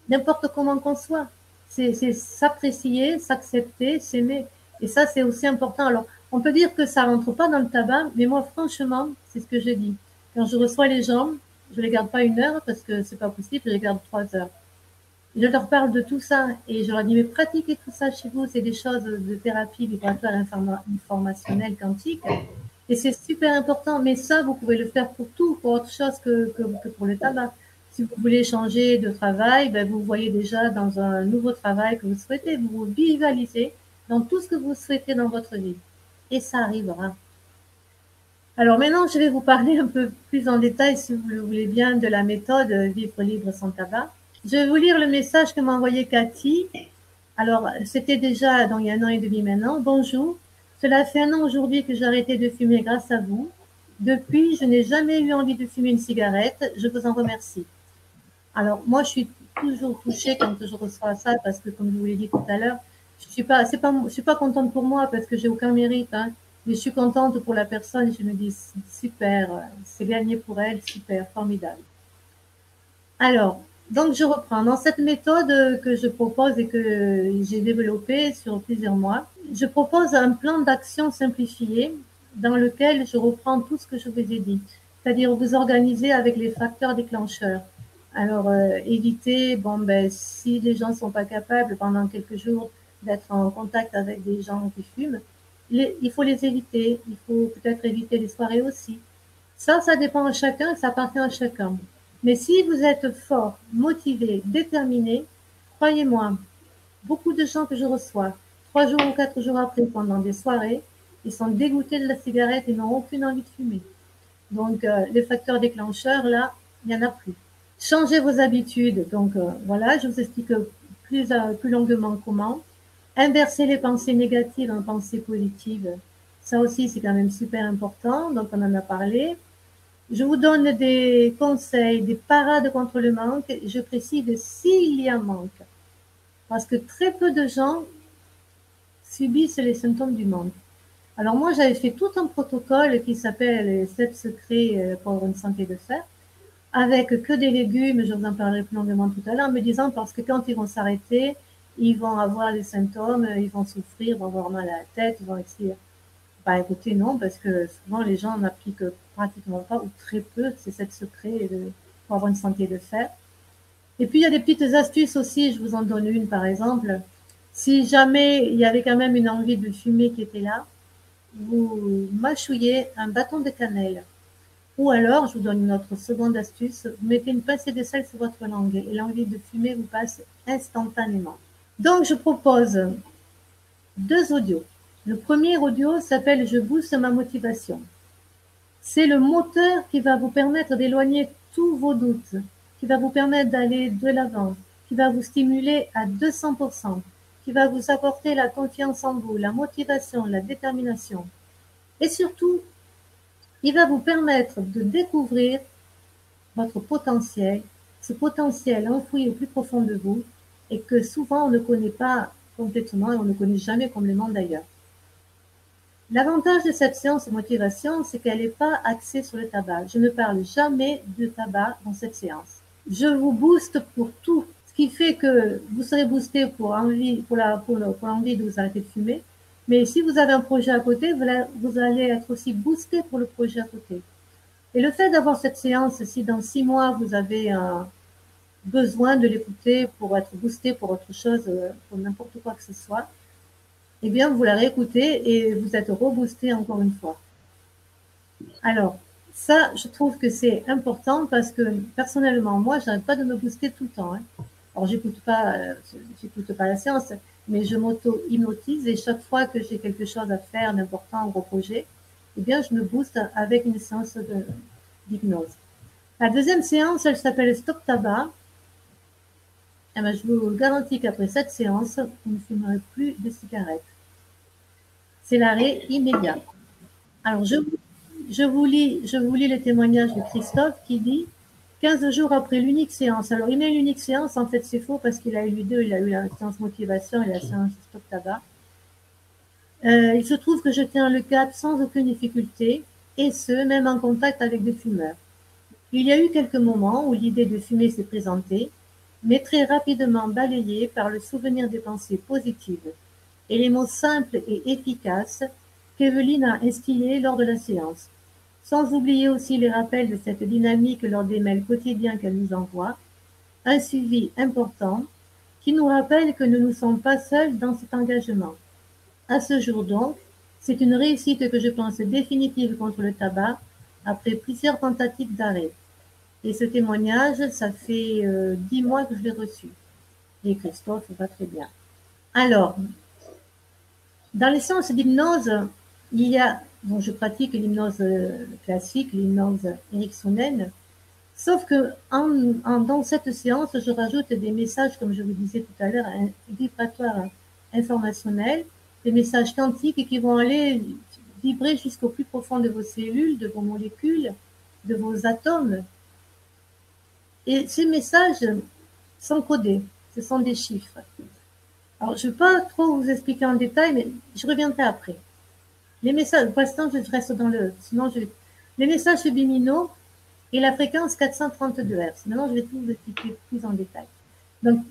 n'importe comment qu'on soit. C'est s'apprécier, s'accepter, s'aimer. Et ça, c'est aussi important. Alors, on peut dire que ça rentre pas dans le tabac, mais moi, franchement, c'est ce que je dis. Quand je reçois les gens, je les garde pas 1 heure parce que c'est pas possible, je les garde 3 heures. Je leur parle de tout ça et je leur dis, mais pratiquez tout ça chez vous, c'est des choses de thérapie vibratoire informationnelle quantique. Et c'est super important, mais ça, vous pouvez le faire pour tout, pour autre chose que pour le tabac. Si vous voulez changer de travail, ben vous voyez déjà dans un nouveau travail que vous souhaitez, vous vous visualisez dans tout ce que vous souhaitez dans votre vie. Et ça arrivera. Alors maintenant, je vais vous parler un peu plus en détail, si vous le voulez bien, de la méthode Vivre libre sans tabac. Je vais vous lire le message que m'a envoyé Cathy. Alors, c'était déjà il y a 1 an et demi maintenant. Bonjour, cela fait 1 an aujourd'hui que j'ai arrêté de fumer grâce à vous. Depuis, je n'ai jamais eu envie de fumer une cigarette. Je vous en remercie. Alors, moi, je suis toujours touchée quand je reçois ça parce que, comme je vous l'ai dit tout à l'heure, je suis pas contente pour moi parce que j'ai aucun mérite, hein, mais je suis contente pour la personne et je me dis super, c'est gagné pour elle, super, formidable. Alors, donc je reprends. Dans cette méthode que je propose et que j'ai développée sur plusieurs mois, je propose un plan d'action simplifié dans lequel je reprends tout ce que je vous ai dit, c'est-à-dire vous organiser avec les facteurs déclencheurs. Alors, éviter, si les gens ne sont pas capables pendant quelques jours d'être en contact avec des gens qui fument, il faut les éviter. Il faut peut-être éviter les soirées aussi. Ça dépend de chacun, ça appartient à chacun. Mais si vous êtes fort, motivé, déterminé, croyez-moi, beaucoup de gens que je reçois, 3 jours ou 4 jours après, pendant des soirées, ils sont dégoûtés de la cigarette et n'ont aucune envie de fumer. Donc, les facteurs déclencheurs, là, il n'y en a plus. Changez vos habitudes. Donc, voilà, je vous explique plus longuement comment. Inverser les pensées négatives en pensées positives. Ça aussi, c'est quand même super important. Donc, on en a parlé. Je vous donne des conseils, des parades contre le manque. Je précise s'il y a manque. Parce que très peu de gens subissent les symptômes du monde. Alors moi, j'avais fait tout un protocole qui s'appelle les 7 secrets pour avoir une santé de fer, avec que des légumes, je vous en parlerai plus longuement tout à l'heure, en me disant parce que quand ils vont s'arrêter, ils vont avoir des symptômes, ils vont souffrir, ils vont avoir mal à la tête, ils vont essayer. Bah écoutez, non, parce que souvent les gens n'appliquent pratiquement pas ou très peu ces 7 secrets pour avoir une santé de fer. Et puis il y a des petites astuces aussi, je vous en donne une par exemple. Si jamais il y avait quand même une envie de fumer qui était là, vous mâchouillez un bâton de cannelle. Ou alors, je vous donne une autre seconde astuce, vous mettez une pincée de sel sur votre langue et l'envie de fumer vous passe instantanément. Donc, je propose 2 audios. Le premier audio s'appelle Je booste ma motivation. C'est le moteur qui va vous permettre d'éloigner tous vos doutes, qui va vous permettre d'aller de l'avant, qui va vous stimuler à 200%, qui va vous apporter la confiance en vous, la motivation, la détermination. Et surtout, il va vous permettre de découvrir votre potentiel, ce potentiel enfoui au plus profond de vous et que souvent on ne connaît pas complètement et on ne connaît jamais complètement d'ailleurs. L'avantage de cette séance de motivation, c'est qu'elle n'est pas axée sur le tabac. Je ne parle jamais de tabac dans cette séance. Je vous booste pour tout, ce qui fait que vous serez boosté pour l'envie de vous arrêter de fumer. Mais si vous avez un projet à côté, vous allez être aussi boosté pour le projet à côté. Et le fait d'avoir cette séance, si dans 6 mois, vous avez besoin de l'écouter pour être boosté pour autre chose, pour n'importe quoi que ce soit, eh bien, vous la réécoutez et vous êtes reboosté encore une fois. Alors, ça, je trouve que c'est important parce que personnellement, moi, je n'arrête pas de me booster tout le temps. Alors, j'écoute pas la séance, mais je m'auto-hypnotise et chaque fois que j'ai quelque chose à faire d'important, un gros projet, eh bien, je me booste avec une séance d'hypnose. La deuxième séance, elle s'appelle Stop Tabac. Eh bien, je vous garantis qu'après cette séance, vous ne fumerez plus de cigarettes. C'est l'arrêt immédiat. Alors, je vous lis le témoignage de Christophe qui dit 15 jours après l'unique séance. Alors, il met l'unique séance, en fait, c'est faux parce qu'il a eu 2. Il a eu la séance motivation et la séance Stop Tabac. Il se trouve que je tiens le cap sans aucune difficulté et ce, même en contact avec des fumeurs. Il y a eu quelques moments où l'idée de fumer s'est présentée, mais très rapidement balayée par le souvenir des pensées positives et les mots simples et efficaces qu'Evelyne a instillés lors de la séance, sans oublier aussi les rappels de cette dynamique lors des mails quotidiens qu'elle nous envoie, un suivi important qui nous rappelle que nous ne sommes pas seuls dans cet engagement. À ce jour donc, c'est une réussite que je pense définitive contre le tabac après plusieurs tentatives d'arrêt. Et ce témoignage, ça fait 10 mois que je l'ai reçu. Et Christophe va très bien. Alors, dans les séances d'hypnose, je pratique l'hypnose classique, l'hypnose ericksonienne, sauf que dans cette séance, je rajoute des messages, comme je vous disais tout à l'heure, vibratoires informationnels, des messages quantiques qui vont aller vibrer jusqu'au plus profond de vos cellules, de vos molécules, de vos atomes. Et ces messages sont codés, ce sont des chiffres. Alors, je ne vais pas trop vous expliquer en détail, mais je reviendrai après. Les messages, pour l'instant, je reste les messages subliminaux et la fréquence 432 Hz. Maintenant, je vais tout vous expliquer plus en détail. Donc,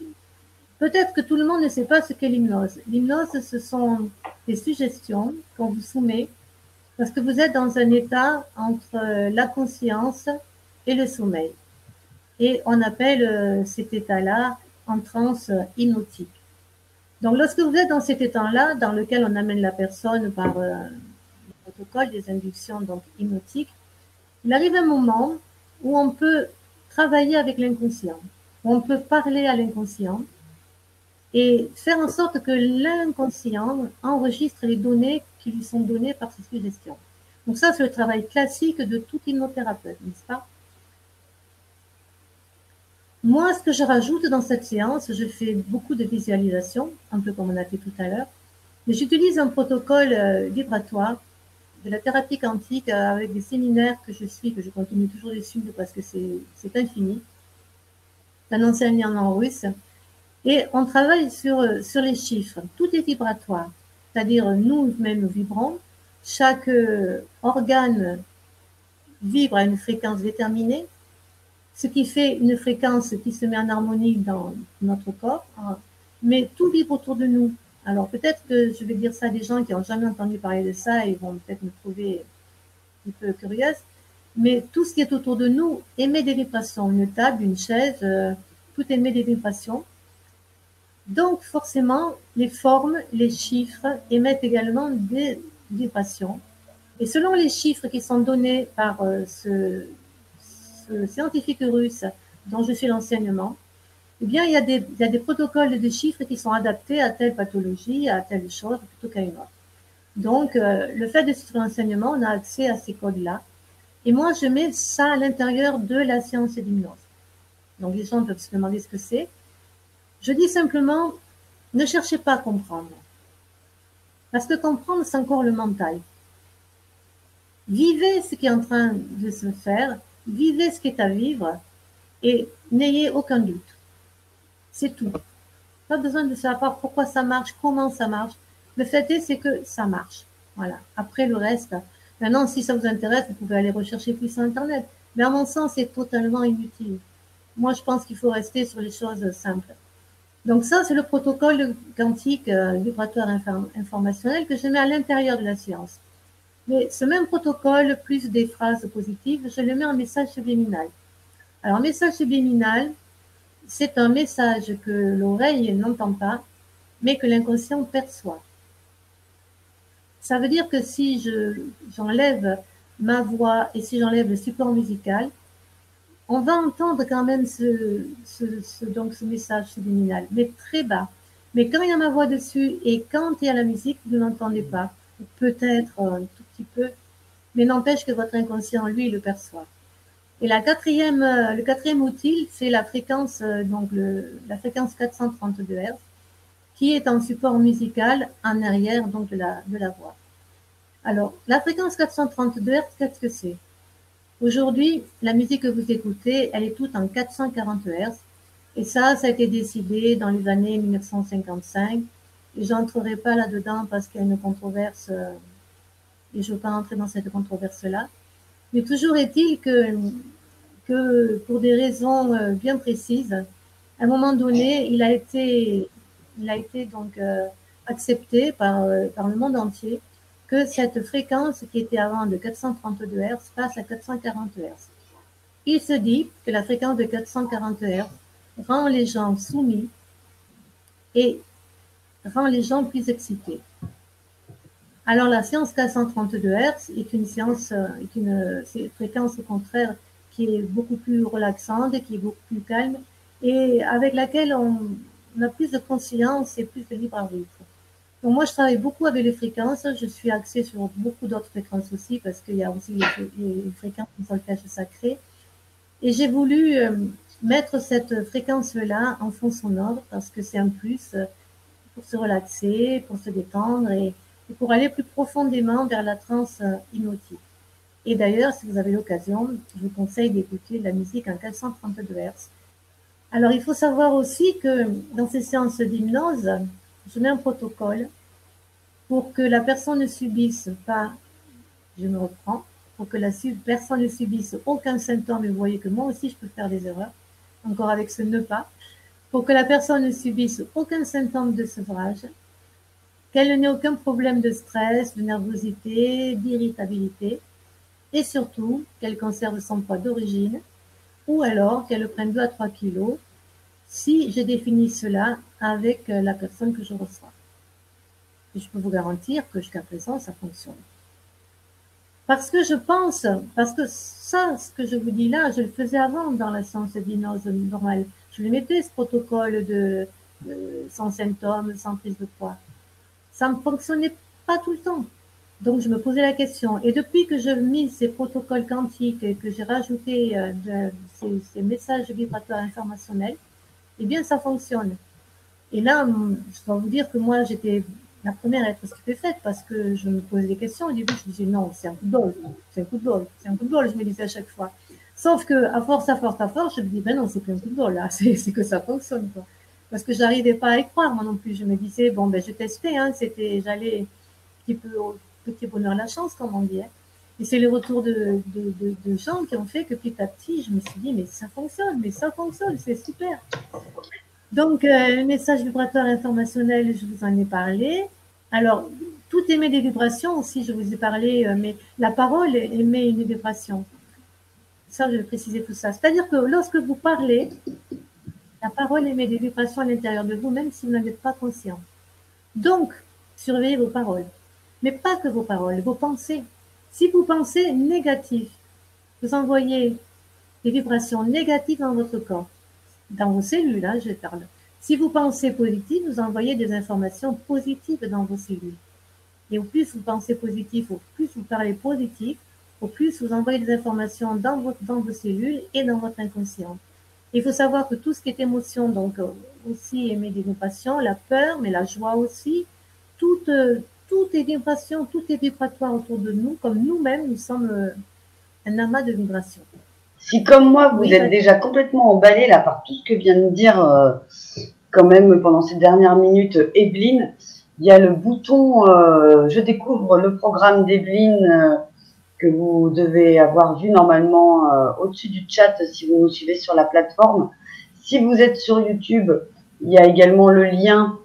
peut-être que tout le monde ne sait pas ce qu'est l'hypnose. L'hypnose, ce sont des suggestions qu'on vous soumet parce que vous êtes dans un état entre la conscience et le sommeil. Et on appelle cet état-là en transe hypnotique. Donc, lorsque vous êtes dans cet état-là, dans lequel on amène la personne par le protocole des inductions donc hypnotiques, il arrive un moment où on peut travailler avec l'inconscient, où on peut parler à l'inconscient et faire en sorte que l'inconscient enregistre les données qui lui sont données par ces suggestions. Donc ça, c'est le travail classique de tout hypnothérapeute, n'est-ce pas? Moi, ce que je rajoute dans cette séance, je fais beaucoup de visualisation, un peu comme on a fait tout à l'heure, mais j'utilise un protocole vibratoire de la thérapie quantique avec des séminaires que je suis, que je continue toujours de suivre parce que c'est infini. C'est un enseignement en russe. Et on travaille sur les chiffres. Tout est vibratoire. c'est-à-dire nous-mêmes vibrons, chaque organe vibre à une fréquence déterminée, ce qui fait une fréquence qui se met en harmonie dans notre corps, hein, mais tout vibre autour de nous. Alors peut-être que je vais dire ça à des gens qui n'ont jamais entendu parler de ça et vont peut-être me trouver un petit peu curieuse, mais tout ce qui est autour de nous émet des vibrations. Une table, une chaise, tout émet des vibrations. Donc forcément, les formes, les chiffres émettent également des vibrations. Et selon les chiffres qui sont donnés par ce scientifique russe dont je suis l'enseignement, eh bien, il y a des protocoles de chiffres qui sont adaptés à telle pathologie, à telle chose, plutôt qu'à une autre. Donc, le fait de suivre l'enseignement, on a accès à ces codes-là. Et moi, je mets ça à l'intérieur de la science de l'hypnose. Donc, les gens peuvent se demander ce que c'est. Je dis simplement, ne cherchez pas à comprendre. Parce que comprendre, c'est encore le mental. Vivez ce qui est en train de se faire, vivez ce qui est à vivre, et n'ayez aucun doute. C'est tout. Pas besoin de savoir pourquoi ça marche, comment ça marche. Le fait est, c'est que ça marche. Voilà. Après le reste, maintenant, si ça vous intéresse, vous pouvez aller rechercher plus sur Internet. Mais à mon sens, c'est totalement inutile. Moi, je pense qu'il faut rester sur les choses simples. Donc ça, c'est le protocole quantique vibratoire informationnel que je mets à l'intérieur de la science. Mais ce même protocole, plus des phrases positives, je le mets en message subliminal. Alors, message subliminal, c'est un message que l'oreille n'entend pas, mais que l'inconscient perçoit. Ça veut dire que si j'enlève ma voix et si j'enlève le support musical, on va entendre quand même donc ce message subliminal, mais très bas. Mais quand il y a ma voix dessus et quand il y a la musique, vous n'entendez pas. Peut-être un tout petit peu, mais n'empêche que votre inconscient, lui, le perçoit. Et le quatrième outil, c'est la fréquence, donc la fréquence 432 Hz, qui est en support musical en arrière donc de la voix. Alors, la fréquence 432 Hz, qu'est-ce que c'est? Aujourd'hui, la musique que vous écoutez, elle est toute en 440 Hz. Et ça a été décidé dans les années 1955. Et j'entrerai pas là-dedans parce qu'il y a une controverse, et je ne veux pas entrer dans cette controverse-là. Mais toujours est-il que pour des raisons bien précises, à un moment donné, il a été donc accepté par le monde entier que cette fréquence qui était avant de 432 Hz passe à 440 Hz. Il se dit que la fréquence de 440 Hz rend les gens soumis et rend les gens plus excités. Alors la séance 432 Hz est une séance, c'est une fréquence au contraire qui est beaucoup plus relaxante, qui est beaucoup plus calme et avec laquelle on a plus de conscience et plus de libre arbitre. Donc moi je travaille beaucoup avec les fréquences, je suis axée sur beaucoup d'autres fréquences aussi parce qu'il y a aussi les fréquences du solfège sacré. Et j'ai voulu mettre cette fréquence-là en fond sonore parce que c'est un plus pour se relaxer, pour se détendre et pour aller plus profondément vers la transe hypnotique. Et d'ailleurs, si vous avez l'occasion, je vous conseille d'écouter de la musique en 432 Hz. Alors, il faut savoir aussi que dans ces séances d'hypnose, je mets un protocole pour que la personne ne subisse pas, je me reprends, pour que la personne ne subisse aucun symptôme, et vous voyez que moi aussi je peux faire des erreurs, encore avec ce ne pas, pour que la personne ne subisse aucun symptôme de sevrage, qu'elle n'ait aucun problème de stress, de nervosité, d'irritabilité, et surtout qu'elle conserve son poids d'origine, ou alors qu'elle prenne 2 à 3 kilos, si je définis cela avec la personne que je reçois. Et je peux vous garantir que jusqu'à présent, ça fonctionne. Parce que je pense, parce que ça, ce que je vous dis là, je le faisais avant dans la séance d'hypnose normale. Je le mettais, ce protocole de sans symptômes, sans prise de poids. Ça ne fonctionnait pas tout le temps. Donc, je me posais la question. Et depuis que j'ai mis ces protocoles quantiques et que j'ai rajouté ces messages vibratoires informationnels, eh bien, ça fonctionne. Et là, je dois vous dire que moi, j'étais la première à être stupéfaite parce que je me posais des questions. Au début, je me disais non, c'est un coup de bol, c'est un coup de bol, c'est un coup de bol, je me disais à chaque fois. Sauf que à force, je me dis ben non, c'est plus un coup de bol là, c'est que ça fonctionne quoi. parce que j'arrivais pas à y croire, moi non plus. Je me disais, bon, ben, je testais, hein, j'allais un petit peu au petit bonheur la chance, comme on dit. Hein. Et c'est le retour de gens qui ont fait que petit à petit, je me suis dit, mais ça fonctionne, c'est super. Donc, le message vibratoire informationnel, je vous en ai parlé. Alors, tout émet des vibrations aussi, je vous ai parlé, mais la parole émet une vibration. Ça, je vais préciser tout ça. C'est-à-dire que lorsque vous parlez, la parole émet des vibrations à l'intérieur de vous, même si vous n'en êtes pas conscient. Donc, surveillez vos paroles. Mais pas que vos paroles, vos pensées. Si vous pensez négatif, vous envoyez des vibrations négatives dans votre corps, dans vos cellules, hein, je parle. Si vous pensez positif, vous envoyez des informations positives dans vos cellules. Et au plus vous pensez positif, au plus vous parlez positif, au plus vous envoyez des informations dans vos cellules et dans votre inconscient. Il faut savoir que tout ce qui est émotion, donc aussi émet des vibrations, la peur, mais la joie aussi, tout est vibration, tout est vibratoire autour de nous, comme nous-mêmes, nous sommes un amas de vibrations. Si comme moi, vous êtes déjà complètement emballé là par tout ce que vient de dire quand même pendant ces dernières minutes Evelyne, il y a le bouton je découvre le programme d'Evelyne que vous devez avoir vu normalement au-dessus du chat si vous nous suivez sur la plateforme. Si vous êtes sur YouTube, il y a également le lien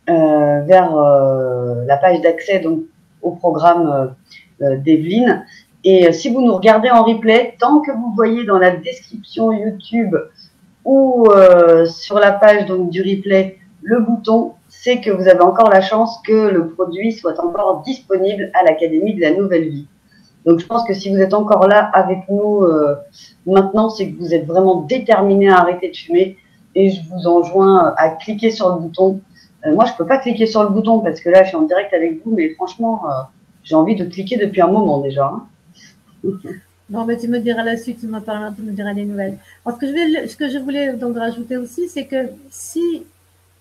vers la page d'accès donc au programme d'Evelyne. Et si vous nous regardez en replay, tant que vous voyez dans la description YouTube ou sur la page donc du replay le bouton, c'est que vous avez encore la chance que le produit soit encore disponible à l'Académie de la Nouvelle Vie. Donc je pense que si vous êtes encore là avec nous maintenant, c'est que vous êtes vraiment déterminé à arrêter de fumer et je vous enjoins à cliquer sur le bouton. Moi, je peux pas cliquer sur le bouton parce que là, je suis en direct avec vous, mais franchement, j'ai envie de cliquer depuis un moment déjà. Hein. Non, mais tu me diras la suite, tu me diras des nouvelles. Alors, ce que je voulais donc rajouter aussi, c'est que si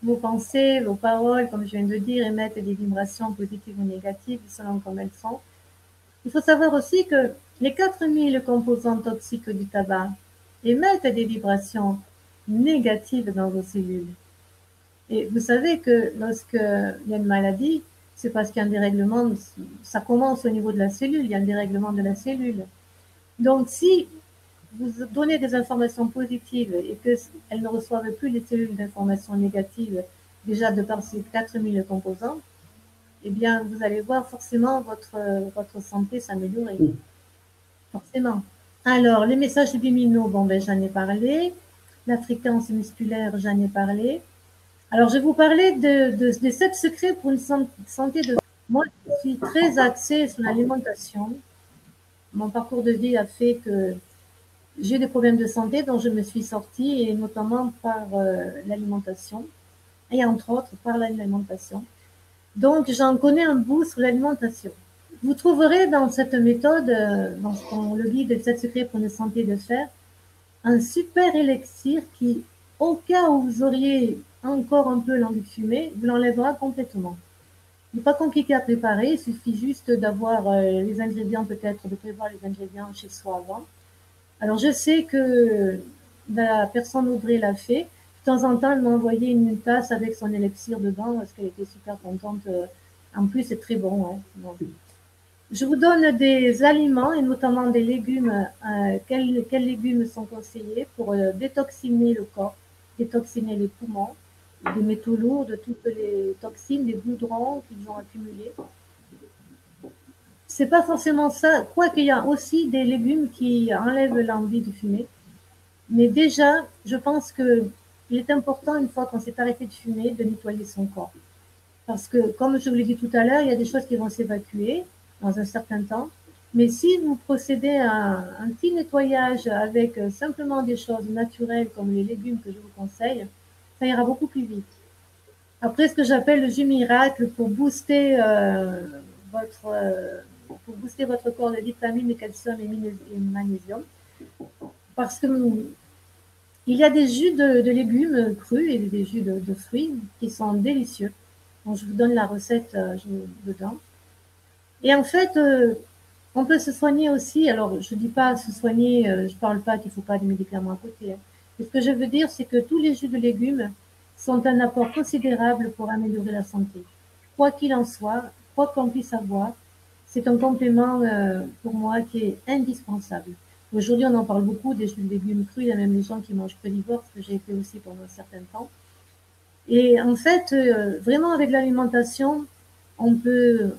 vos pensées, vos paroles, comme je viens de dire, émettent des vibrations positives ou négatives, selon comme elles sont, il faut savoir aussi que les 4000 composants toxiques du tabac émettent des vibrations négatives dans vos cellules. Et vous savez que lorsqu'il y a une maladie, c'est parce qu'il y a un dérèglement, ça commence au niveau de la cellule, il y a un dérèglement de la cellule. Donc, si vous donnez des informations positives et qu'elles ne reçoivent plus les cellules d'informations négatives, déjà de par ces 4000 composants, eh bien, vous allez voir forcément votre santé s'améliorer. Forcément. Alors, les messages subliminaux, bon, ben, j'en ai parlé. La fréquence musculaire, j'en ai parlé. Alors, je vais vous parler des 7 secrets pour une santé de... Moi, je suis très axée sur l'alimentation. Mon parcours de vie a fait que j'ai des problèmes de santé dont je me suis sortie, et notamment par l'alimentation, et entre autres par l'alimentation. Donc, j'en connais un bout sur l'alimentation. Vous trouverez dans cette méthode, dans le guide 7 secrets pour une santé de fer, un super élixir qui, au cas où vous auriez encore un peu l'envie de fumer, vous l'enlèvera complètement. Il n'est pas compliqué à préparer, il suffit juste d'avoir les ingrédients, peut-être de prévoir les ingrédients chez soi avant. Alors, je sais que la personne Audrey l'a fait. De temps en temps, elle m'a envoyé une tasse avec son élixir dedans parce qu'elle était super contente. En plus, c'est très bon. Hein. Donc, je vous donne des aliments et notamment des légumes. Quels légumes sont conseillés pour détoxiner le corps, détoxiner les poumons, des métaux lourds, de toutes les toxines, des goudrons qu'ils ont accumulés. C'est pas forcément ça, quoiqu'il y a aussi des légumes qui enlèvent l'envie de fumer. Mais déjà, je pense qu'il est important, une fois qu'on s'est arrêté de fumer, de nettoyer son corps. Parce que, comme je vous l'ai dit tout à l'heure, il y a des choses qui vont s'évacuer dans un certain temps. Mais si vous procédez à un petit nettoyage avec simplement des choses naturelles comme les légumes que je vous conseille, ça ira beaucoup plus vite. Après, ce que j'appelle le jus miracle pour booster votre corps de vitamines, de calcium et magnésium. Parce que il y a des jus de légumes crus et des jus de fruits qui sont délicieux. Donc, je vous donne la recette dedans. Et en fait, on peut se soigner aussi. Alors, je ne dis pas se soigner, je ne parle pas qu'il ne faut pas des médicaments à côté. Hein. Et ce que je veux dire, c'est que tous les jus de légumes sont un apport considérable pour améliorer la santé. Quoi qu'il en soit, quoi qu'on puisse avoir, c'est un complément pour moi qui est indispensable. Aujourd'hui, on en parle beaucoup des légumes crus, il y a même des gens qui mangent crudivore, ce que j'ai fait aussi pendant un certain temps. Et en fait, vraiment avec l'alimentation, on peut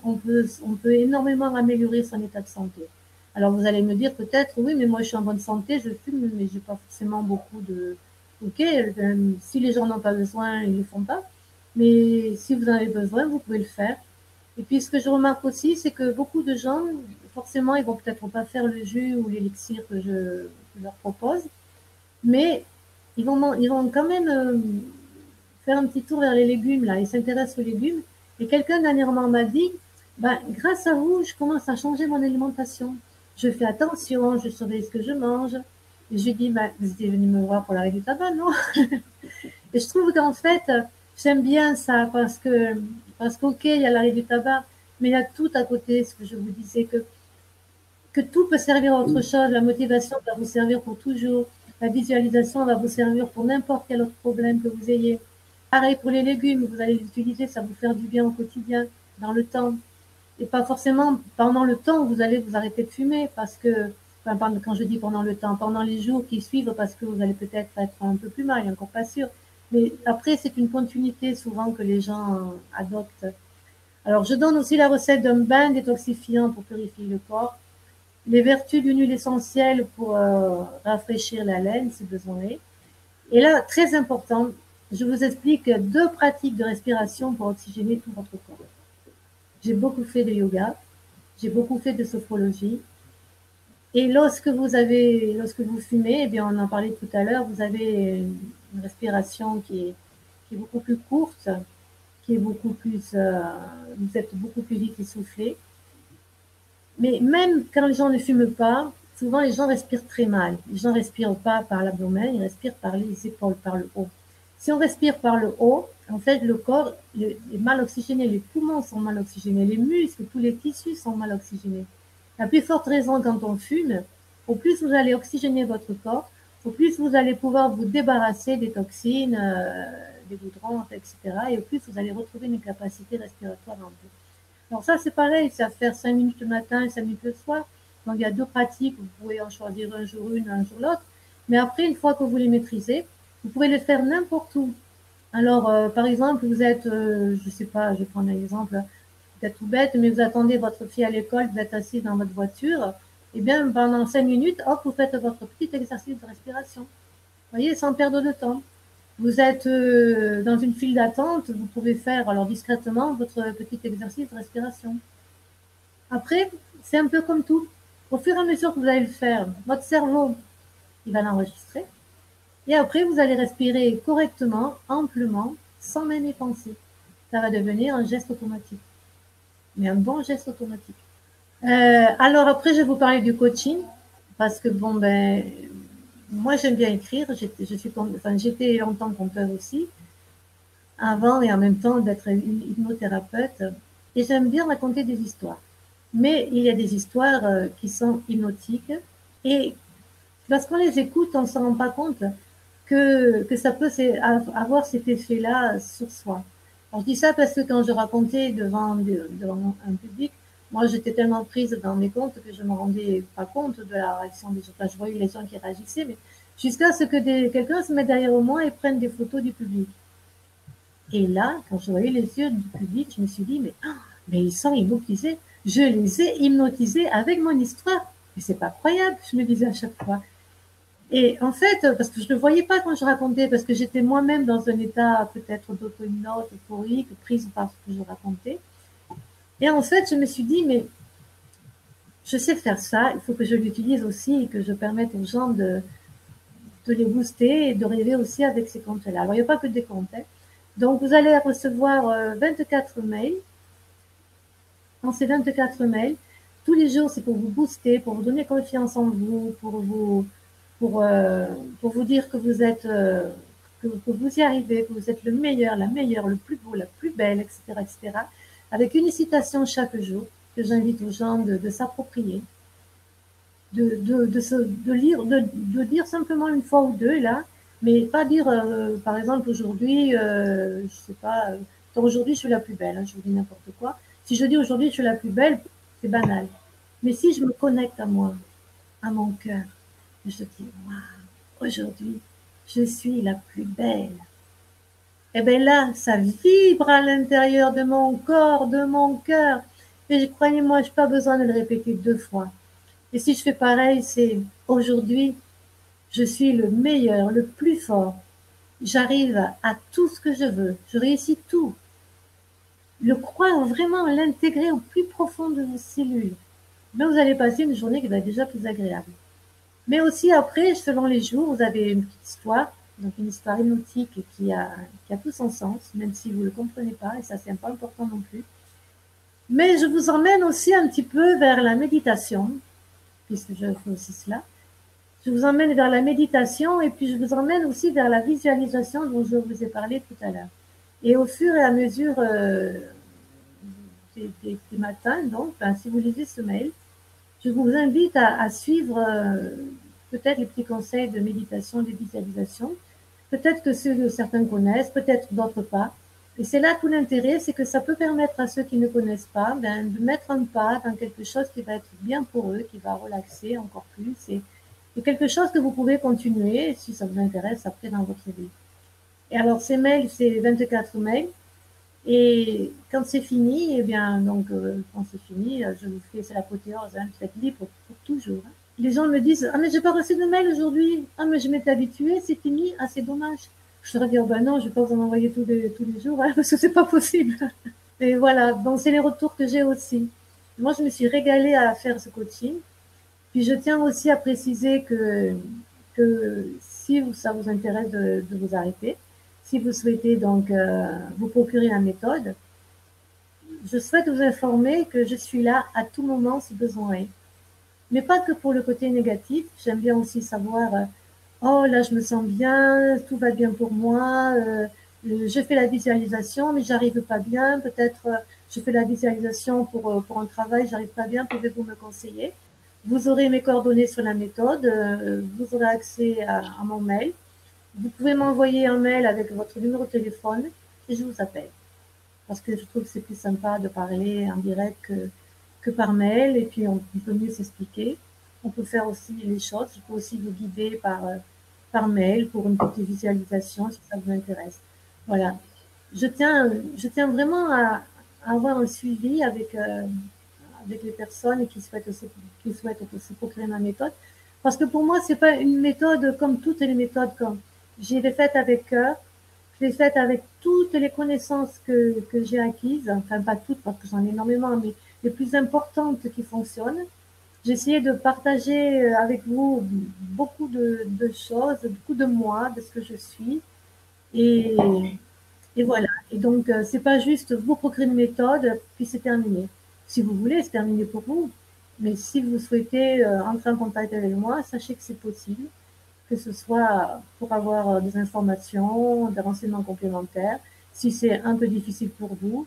énormément améliorer son état de santé. Alors vous allez me dire peut-être, oui, mais moi je suis en bonne santé, je fume, mais j'ai pas forcément beaucoup de. Ok, si les gens n'ont pas besoin, ils ne le font pas. Mais si vous en avez besoin, vous pouvez le faire. Et puis ce que je remarque aussi, c'est que beaucoup de gens, forcément, ils vont peut-être pas faire le jus ou l'élixir que je leur propose, mais ils vont quand même faire un petit tour vers les légumes, là, ils s'intéressent aux légumes. Et quelqu'un dernièrement m'a dit, ben, grâce à vous, je commence à changer mon alimentation. Je fais attention, je surveille ce que je mange. Et je lui dis, ben, vous étiez venu me voir pour l'arrêt du tabac, non? Et je trouve qu'en fait, j'aime bien ça parce qu'ok, il y a l'arrêt du tabac, mais il y a tout à côté, ce que je vous disais, que tout peut servir à autre chose. La motivation va vous servir pour toujours. La visualisation va vous servir pour n'importe quel autre problème que vous ayez. Pareil pour les légumes, vous allez les utiliser, ça va vous faire du bien au quotidien, dans le temps. Et pas forcément pendant le temps où vous allez vous arrêter de fumer, parce que, enfin, quand je dis pendant le temps, pendant les jours qui suivent, parce que vous allez peut-être être un peu plus mal, encore pas sûr. Mais après, c'est une continuité souvent que les gens adoptent. Alors, je donne aussi la recette d'un bain détoxifiant pour purifier le corps, les vertus d'une huile essentielle pour rafraîchir la laine si besoin est. Et là, très important, je vous explique 2 pratiques de respiration pour oxygéner tout votre corps. J'ai beaucoup fait de yoga, j'ai beaucoup fait de sophrologie. Et lorsque vous fumez, eh bien, on en parlait tout à l'heure, vous avez une respiration qui est beaucoup plus courte, qui est beaucoup plus, vous êtes beaucoup plus vite essoufflé. Mais même quand les gens ne fument pas, souvent les gens respirent très mal. Les gens ne respirent pas par l'abdomen, ils respirent par les épaules, par le haut. Si on respire par le haut, en fait, le corps est mal oxygéné, les poumons sont mal oxygénés, les muscles, tous les tissus sont mal oxygénés. La plus forte raison quand on fume, au plus vous allez oxygéner votre corps, au plus vous allez pouvoir vous débarrasser des toxines, des goudrons, etc. Et au plus vous allez retrouver une capacité respiratoire en plus. Alors ça, c'est pareil, c'est à faire 5 minutes le matin et 5 minutes le soir. Donc il y a 2 pratiques, vous pouvez en choisir un jour une, un jour l'autre. Mais après, une fois que vous les maîtrisez, vous pouvez les faire n'importe où. Alors, par exemple, vous êtes, je ne sais pas, je vais prendre un exemple peut-être tout bête, mais vous attendez votre fille à l'école, vous êtes assis dans votre voiture, et bien pendant 5 minutes, hop, vous faites votre petit exercice de respiration. Vous voyez, sans perdre de temps. Vous êtes dans une file d'attente, vous pouvez faire alors discrètement votre petit exercice de respiration. Après, c'est un peu comme tout. Au fur et à mesure que vous allez le faire, votre cerveau, il va l'enregistrer. Et après, vous allez respirer correctement, amplement, sans même y penser. Ça va devenir un geste automatique. Mais un bon geste automatique. Alors après, je vais vous parler du coaching. Parce que bon, ben, moi j'aime bien écrire. J'étais longtemps conteuse aussi. Avant et en même temps d'être hypnothérapeute. Et j'aime bien raconter des histoires. Mais il y a des histoires qui sont hypnotiques. Et lorsqu'on les écoute, on ne se rend pas compte que ça peut avoir cet effet-là sur soi. Alors, je dis ça parce que quand je racontais devant un public, moi j'étais tellement prise dans mes comptes que je ne me rendais pas compte de la réaction des gens. Enfin, je voyais les gens qui réagissaient, mais jusqu'à ce que quelqu'un se mette derrière moi et prenne des photos du public. Et là, quand je voyais les yeux du public, je me suis dit, mais ils sont hypnotisés. Je les ai hypnotisés avec mon histoire. Mais c'est pas croyable, je me disais à chaque fois. Et en fait, parce que je ne le voyais pas quand je racontais, parce que j'étais moi-même dans un état peut-être d'auto-hypnose, euphorique, prise par ce que je racontais. Et en fait, je me suis dit, mais je sais faire ça, il faut que je l'utilise aussi et que je permette aux gens de les booster et de rêver aussi avec ces comptes-là. Alors, il n'y a pas que des comptes. Hein. Donc, vous allez recevoir 24 mails. Dans ces 24 mails, tous les jours, c'est pour vous booster, pour vous donner confiance en vous, pour vous dire que vous êtes, que vous y arrivez, que vous êtes le meilleur, la meilleure, le plus beau, la plus belle, etc., etc. Avec une citation chaque jour que j'invite aux gens de s'approprier, de dire simplement une fois ou deux, là, Mais pas dire, par exemple, aujourd'hui, je sais pas, aujourd'hui je suis la plus belle, hein, je vous dis n'importe quoi. Si je dis aujourd'hui je suis la plus belle, c'est banal. Mais si je me connecte à moi, à mon cœur, je dis, waouh, aujourd'hui, je suis la plus belle. Et bien là, ça vibre à l'intérieur de mon corps, de mon cœur. Et croyez-moi, je n'ai pas besoin de le répéter 2 fois. Et si je fais pareil, c'est aujourd'hui, je suis le meilleur, le plus fort. J'arrive à tout ce que je veux. Je réussis tout. Le croire vraiment, l'intégrer au plus profond de vos cellules. Mais vous allez passer une journée qui va être déjà plus agréable. Mais aussi après, selon les jours, vous avez une petite histoire, donc une histoire hypnotique qui a tout son sens, même si vous ne le comprenez pas, et ça c'est pas important non plus. Mais je vous emmène aussi un petit peu vers la méditation, puisque je fais aussi cela. Je vous emmène vers la méditation et puis je vous emmène aussi vers la visualisation dont je vous ai parlé tout à l'heure. Et au fur et à mesure des matins, donc, si vous lisez ce mail, je vous invite à suivre peut-être les petits conseils de méditation, de visualisation. Peut-être que certains connaissent, peut-être d'autres pas. Et c'est là tout l'intérêt, c'est que ça peut permettre à ceux qui ne connaissent pas de mettre un pas dans quelque chose qui va être bien pour eux, qui va relaxer encore plus. Et quelque chose que vous pouvez continuer, si ça vous intéresse, après dans votre vie. Et alors, ces mails, c'est 24 mails. Et quand c'est fini, eh bien, donc, quand c'est fini, je vous fais, c'est l'apothéose, hein, vous êtes libre pour toujours. Hein. Les gens me disent, ah, mais j'ai pas reçu de mail aujourd'hui. Ah, mais je m'étais habituée, c'est fini. Ah, c'est dommage. Je leur dis, oh, ben non, je vais pas vous en envoyer tous les jours, hein, parce que c'est pas possible. Et voilà. Donc, c'est les retours que j'ai aussi. Moi, je me suis régalée à faire ce coaching. Puis, je tiens aussi à préciser que si ça vous intéresse de vous arrêter, si vous souhaitez donc vous procurer la méthode, je souhaite vous informer que je suis là à tout moment si besoin est. Mais pas que pour le côté négatif. J'aime bien aussi savoir, oh là je me sens bien, tout va bien pour moi, je fais la visualisation mais j'arrive pas bien, peut-être je fais la visualisation pour un travail, j'arrive pas bien, pouvez-vous me conseiller? Vous aurez mes coordonnées sur la méthode, vous aurez accès à mon mail. Vous pouvez m'envoyer un mail avec votre numéro de téléphone et je vous appelle. Parce que je trouve que c'est plus sympa de parler en direct que par mail et puis on peut mieux s'expliquer. On peut faire aussi les choses. Je peux aussi vous guider par mail pour une petite visualisation si ça vous intéresse. Voilà. Je tiens vraiment à avoir un suivi avec les personnes qui souhaitent aussi procurer ma méthode. Parce que pour moi, c'est pas une méthode comme toutes les méthodes. Je l'ai faite avec cœur, je l'ai faite avec toutes les connaissances que j'ai acquises, enfin pas toutes parce que j'en ai énormément, mais les plus importantes qui fonctionnent. J'ai essayé de partager avec vous beaucoup de choses, beaucoup de moi, de ce que je suis. Et, et voilà. Et donc, c'est pas juste vous procurer une méthode, puis c'est terminé. Si vous voulez, c'est terminé pour vous. Mais si vous souhaitez entrer en contact avec moi, sachez que c'est possible, que ce soit pour avoir des informations, des renseignements complémentaires, si c'est un peu difficile pour vous,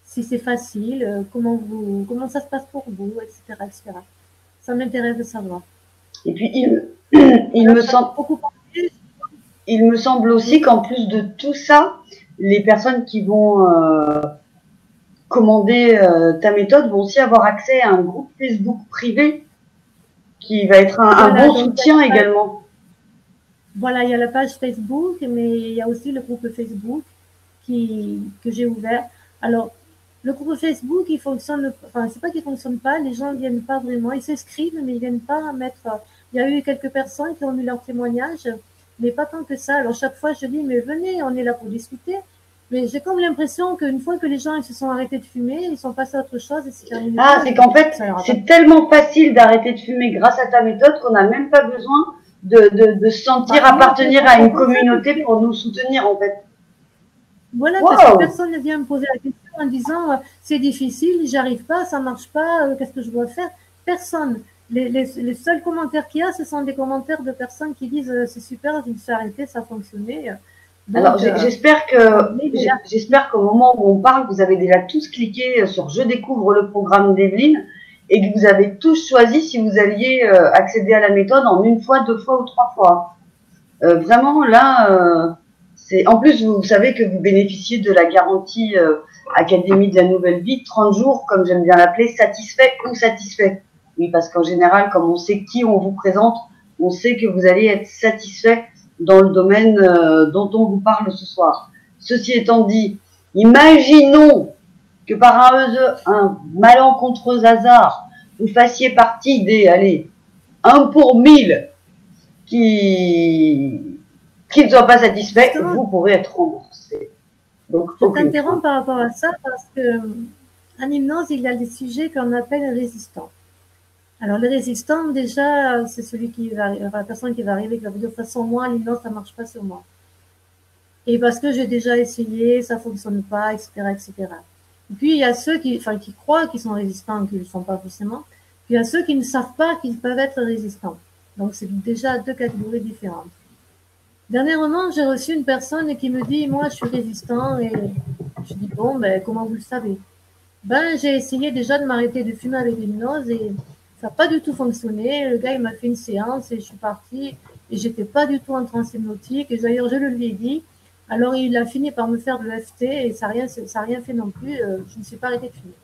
si c'est facile, comment ça se passe pour vous, etc., etc. Ça m'intéresse de savoir. Et puis, il me semble aussi qu'en plus de tout ça, les personnes qui vont commander ta méthode vont aussi avoir accès à un groupe Facebook privé qui va être un bon soutien également. Voilà, il y a la page Facebook, mais il y a aussi le groupe Facebook que j'ai ouvert. Alors, le groupe Facebook, il fonctionne, enfin, c'est pas qu'il fonctionne pas, les gens ne viennent pas vraiment, ils s'inscrivent, mais ils viennent pas mettre. Il y a eu quelques personnes qui ont mis leur témoignage, mais pas tant que ça. Alors, chaque fois, je dis, mais venez, on est là pour discuter. Mais j'ai comme l'impression qu'une fois que les gens ils se sont arrêtés de fumer, ils sont passés à autre chose et c'est terminé. Ah, c'est qu'en fait, c'est tellement facile d'arrêter de fumer grâce à ta méthode qu'on n'a même pas besoin de se sentir appartenir à une communauté pour nous soutenir, en fait. Voilà, parce que personne ne vient me poser la question en disant c'est difficile, j'arrive pas, ça marche pas, qu'est-ce que je dois faire? Personne. Les seuls commentaires qu'il y a, ce sont des commentaires de personnes qui disent c'est super, je me suis arrêtée, ça a fonctionné. Donc, alors, j'espère qu'au moment où on parle, vous avez déjà tous cliqué sur Je découvre le programme d'Evelyne et que vous avez tous choisi si vous alliez accéder à la méthode en 1 fois, 2 fois ou 3 fois. Vraiment, là, c'est. En plus, vous savez que vous bénéficiez de la garantie Académie de la Nouvelle Vie, 30 jours, comme j'aime bien l'appeler, satisfait ou satisfait. Oui, parce qu'en général, comme on sait qui on vous présente, on sait que vous allez être satisfait dans le domaine dont on vous parle ce soir. Ceci étant dit, imaginons que par un malencontreux hasard, vous fassiez partie des, allez, 1 pour 1000 qui ne soient pas satisfaits, Justement, vous pourrez être remboursé. Donc, je aucune t'interromps crainte. par rapport à ça parce que en hypnose, il y a des sujets qu'on appelle résistants. Alors, le résistant, déjà, c'est celui qui va, la personne qui va arriver, qui va vous dire, de toute façon, moi, l'hypnose, ça marche pas sur moi. Et parce que j'ai déjà essayé, ça fonctionne pas, etc., etc. Et puis, il y a ceux qui croient qu'ils sont résistants, qu'ils ne le sont pas forcément. Puis, il y a ceux qui ne savent pas qu'ils peuvent être résistants. Donc, c'est déjà deux catégories différentes. Dernièrement, j'ai reçu une personne qui me dit, moi, je suis résistant, et je dis, bon, ben, comment vous le savez? Ben, j'ai essayé déjà de m'arrêter de fumer avec l'hypnose et ça n'a pas du tout fonctionné. Le gars, il m'a fait une séance et je suis partie et j'étais pas du tout en transe hypnotique. Et d'ailleurs, je le lui ai dit. Alors, il a fini par me faire de l'EFT et ça n'a rien fait non plus. Je ne suis pas arrêtée de fumer.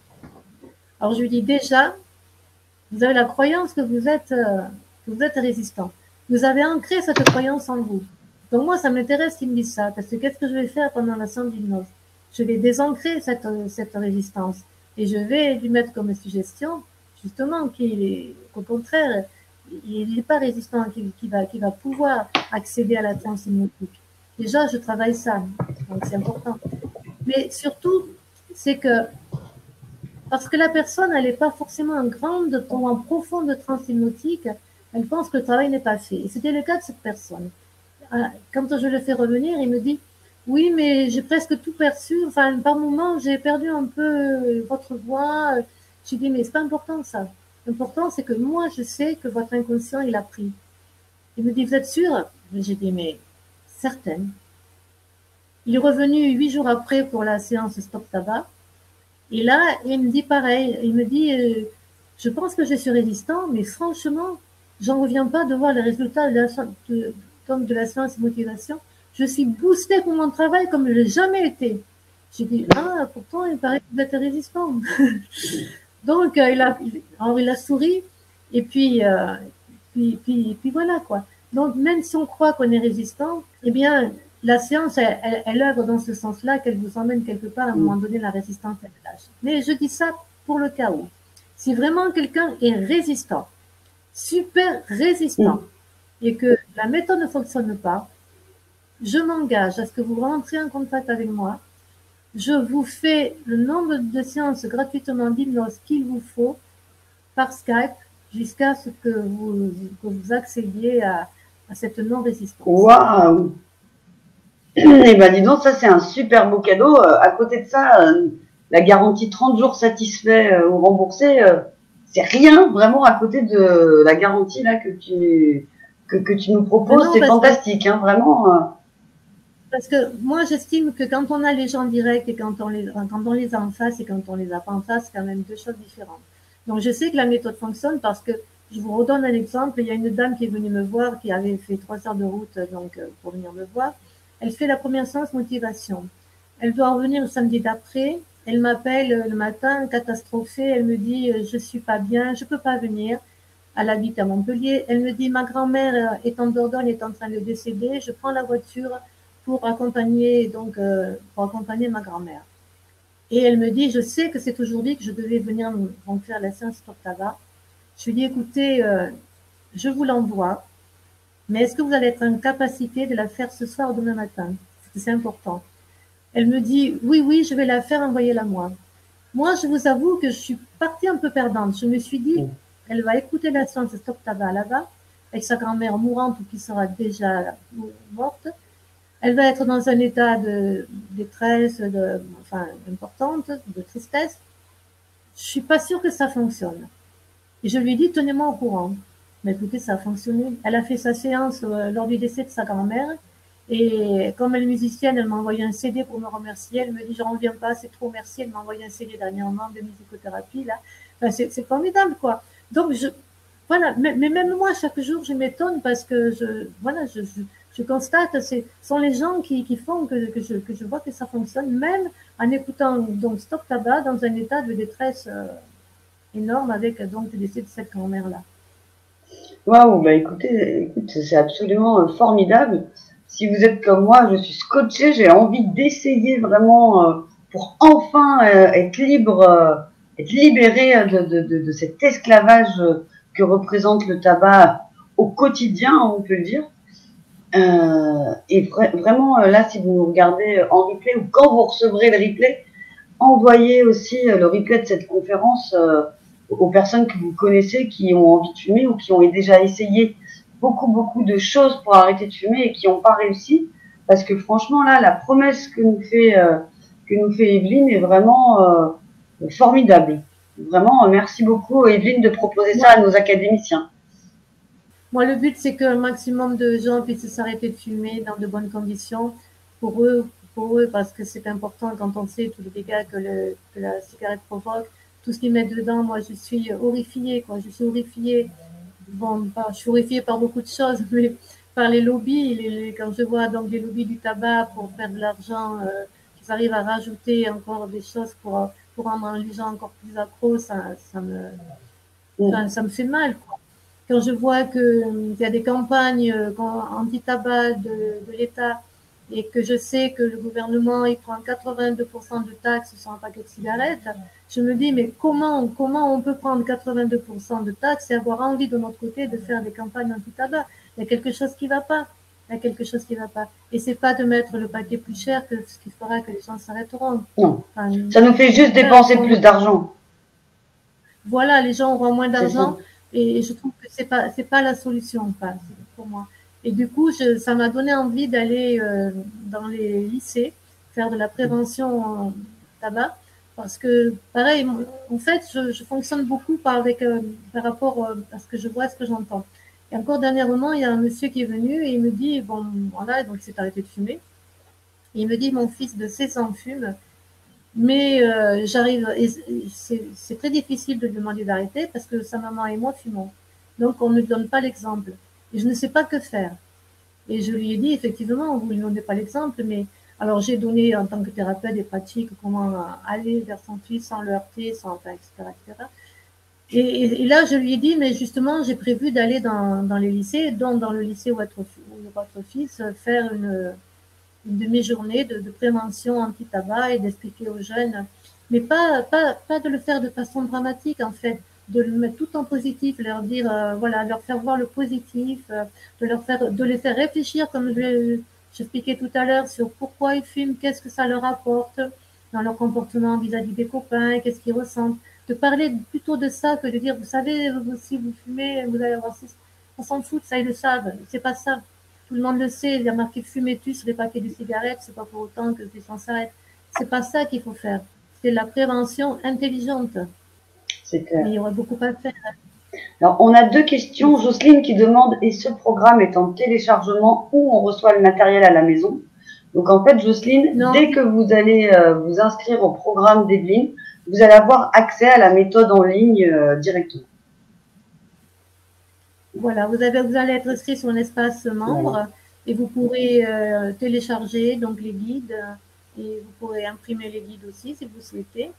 Alors, je lui dis déjà, vous avez la croyance que vous êtes résistant. Vous avez ancré cette croyance en vous. Donc, moi, ça m'intéresse qu'il me dise ça parce que qu'est-ce que je vais faire pendant la séance d'hypnose? Je vais désancrer cette résistance et je vais lui mettre comme suggestion, justement, qu'au contraire, il n'est pas résistant, qu'il va pouvoir accéder à la transe hypnotique. Déjà, je travaille ça, donc c'est important. Mais surtout, c'est que parce que la personne, elle n'est pas forcément en grande ou en profonde transe hypnotique, elle pense que le travail n'est pas fait. Et c'était le cas de cette personne. Quand je le fais revenir, il me dit, oui, mais j'ai presque tout perçu. Enfin, par moment, j'ai perdu un peu votre voix. J'ai dit, mais c'est pas important ça. L'important, c'est que moi, je sais que votre inconscient, il a pris. Il me dit, vous êtes sûr? J'ai dit, mais certaine. Il est revenu 8 jours après pour la séance Stop Tabac. Et là, il me dit pareil. Il me dit, je pense que je suis résistant, mais franchement, j'en reviens pas de voir les résultats de la séance de motivation. Je suis boostée pour mon travail comme je l'ai jamais été. J'ai dit, ah, pourtant, il paraît que vous êtes résistant. Donc, il a souri, et puis voilà, quoi. Donc, même si on croit qu'on est résistant, eh bien, la science, elle œuvre dans ce sens-là, qu'elle vous emmène quelque part à un moment donné la résistance à l'âge. Mais je dis ça pour le cas où. Si vraiment quelqu'un est résistant, super résistant, et que la méthode ne fonctionne pas, je m'engage à ce que vous rentrez en contact avec moi. Je vous fais le nombre de séances gratuitement d'hypnose qu'il vous faut par Skype jusqu'à ce que vous accédiez à cette non-résistance. Waouh! Eh ben, dis donc, ça, c'est un super beau cadeau. À côté de ça, la garantie 30 jours satisfait ou remboursé, c'est rien vraiment à côté de la garantie là que tu nous proposes. C'est fantastique, hein, vraiment. Parce que moi, j'estime que quand on a les gens directs et quand on les a en face et quand on les a pas en face, c'est quand même deux choses différentes. Donc, je sais que la méthode fonctionne parce que je vous redonne un exemple. Il y a une dame qui est venue me voir, qui avait fait 3 heures de route donc pour venir me voir. Elle fait la première séance motivation. Elle doit revenir le samedi d'après. Elle m'appelle le matin, catastrophée. Elle me dit, je suis pas bien, je peux pas venir. Elle habite à Montpellier. Elle me dit, ma grand-mère est en Dordogne, est en train de décéder. Je prends la voiture pour accompagner ma grand-mère. Et elle me dit, je sais que c'est aujourd'hui que je devais venir donc faire la séance Stop Tabac. Je lui dis, écoutez, je vous l'envoie, mais est-ce que vous allez être en capacité de la faire ce soir ou demain matin? C'est important. Elle me dit, oui, oui, je vais la faire, envoyez-la moi. Moi, je vous avoue que je suis partie un peu perdante. Je me suis dit, elle va écouter la séance Stop Tabac là-bas, avec sa grand-mère mourante ou qui sera déjà morte. Elle va être dans un état de détresse, importante, de tristesse. Je suis pas sûre que ça fonctionne. Et je lui ai dit, tenez-moi au courant. Mais écoutez, ça a fonctionné. Elle a fait sa séance lors du décès de sa grand-mère. Et comme elle est musicienne, elle m'a envoyé un CD pour me remercier. Elle me dit, j'en reviens pas, c'est trop merci. Elle m'a envoyé un CD dernièrement de musicothérapie, là. Enfin, c'est formidable, quoi. Donc, voilà, mais même moi, chaque jour, je m'étonne parce que voilà, je constate, ce sont les gens qui font que je vois que ça fonctionne, même en écoutant donc Stop Tabac dans un état de détresse énorme avec donc le décès de cette grand-mère-là. Waouh, bah écoutez, écoute, c'est absolument formidable. Si vous êtes comme moi, je suis scotchée, j'ai envie d'essayer vraiment pour enfin être libre, être libérée de cet esclavage que représente le tabac au quotidien, on peut le dire. Et vraiment, là, si vous nous regardez en replay ou quand vous recevrez le replay, envoyez aussi le replay de cette conférence aux personnes que vous connaissez qui ont envie de fumer ou qui ont déjà essayé beaucoup de choses pour arrêter de fumer et qui n'ont pas réussi. Parce que franchement, là, la promesse que nous fait Evelyne est vraiment formidable. Vraiment, merci beaucoup, Evelyne, de proposer ça à nos académiciens. Moi, le but, c'est qu'un maximum de gens puissent s'arrêter de fumer dans de bonnes conditions pour eux, parce que c'est important quand on sait tous les dégâts que la cigarette provoque, tout ce qu'ils mettent dedans. Moi, je suis horrifiée, quoi. Je suis horrifiée. Bon, je suis horrifiée par beaucoup de choses, mais par les lobbies. Quand je vois donc les lobbies du tabac pour faire de l'argent, qu'ils arrivent à rajouter encore des choses pour rendre les gens encore plus accros, ça me fait mal, quoi. Quand je vois qu'il y a des campagnes anti-tabac de l'État et que je sais que le gouvernement il prend 82% de taxes sur un paquet de cigarettes, je me dis mais comment on peut prendre 82% de taxes et avoir envie de notre côté de faire des campagnes anti-tabac? Il y a quelque chose qui va pas. Il y a quelque chose qui va pas. Et c'est pas de mettre le paquet plus cher que ce qui fera que les gens s'arrêteront. Non, ça nous fait juste dépenser plus d'argent. Voilà, les gens auront moins C'est ça. d'argent et je trouve que c'est pas la solution, pas pour moi. Et du coup, ça m'a donné envie d'aller dans les lycées faire de la prévention en tabac parce que pareil, en fait, je fonctionne beaucoup par rapport à ce que je vois, à ce que j'entends. Et encore dernièrement, il y a un monsieur qui est venu et il me dit bon voilà, donc il s'est arrêté de fumer. Et il me dit mon fils de 16 ans fume. Mais j'arrive, c'est très difficile de lui demander d'arrêter parce que sa maman et moi fumons. Donc on ne donne pas l'exemple. Et je ne sais pas que faire. Et je lui ai dit, effectivement, vous ne lui donnez pas l'exemple, mais alors j'ai donné en tant que thérapeute des pratiques, comment aller vers son fils sans le heurter, sans, enfin, etc., etc. Et là, je lui ai dit, mais justement, j'ai prévu d'aller dans les lycées, donc dans le lycée où votre fils, faire une demi-journée de prévention anti-tabac et d'expliquer aux jeunes, mais pas de le faire de façon dramatique en fait, de le mettre tout en positif, leur dire, voilà, leur faire voir le positif, de les faire réfléchir comme j'expliquais tout à l'heure sur pourquoi ils fument, qu'est-ce que ça leur apporte dans leur comportement vis-à-vis des copains, qu'est-ce qu'ils ressentent, de parler plutôt de ça que de dire, vous savez, si vous fumez, vous allez avoir on s'en fout, ça ils le savent, c'est pas ça. Tout le monde le sait, il y a marqué fumer-tu sur les paquets de cigarettes, c'est pas pour autant que les gens s'arrêtent. C'est pas ça qu'il faut faire. C'est la prévention intelligente. C'est clair. Mais il y aura beaucoup à faire. Alors, on a deux questions. Jocelyne qui demande, et ce programme est en téléchargement ou on reçoit le matériel à la maison? Donc, en fait, Jocelyne, Non, dès que vous allez vous inscrire au programme d'Evelyne, vous allez avoir accès à la méthode en ligne directement. voilà, vous allez être inscrit sur un espace membre Voilà. et vous pourrez télécharger donc les guides et vous pourrez imprimer les guides aussi si vous souhaitez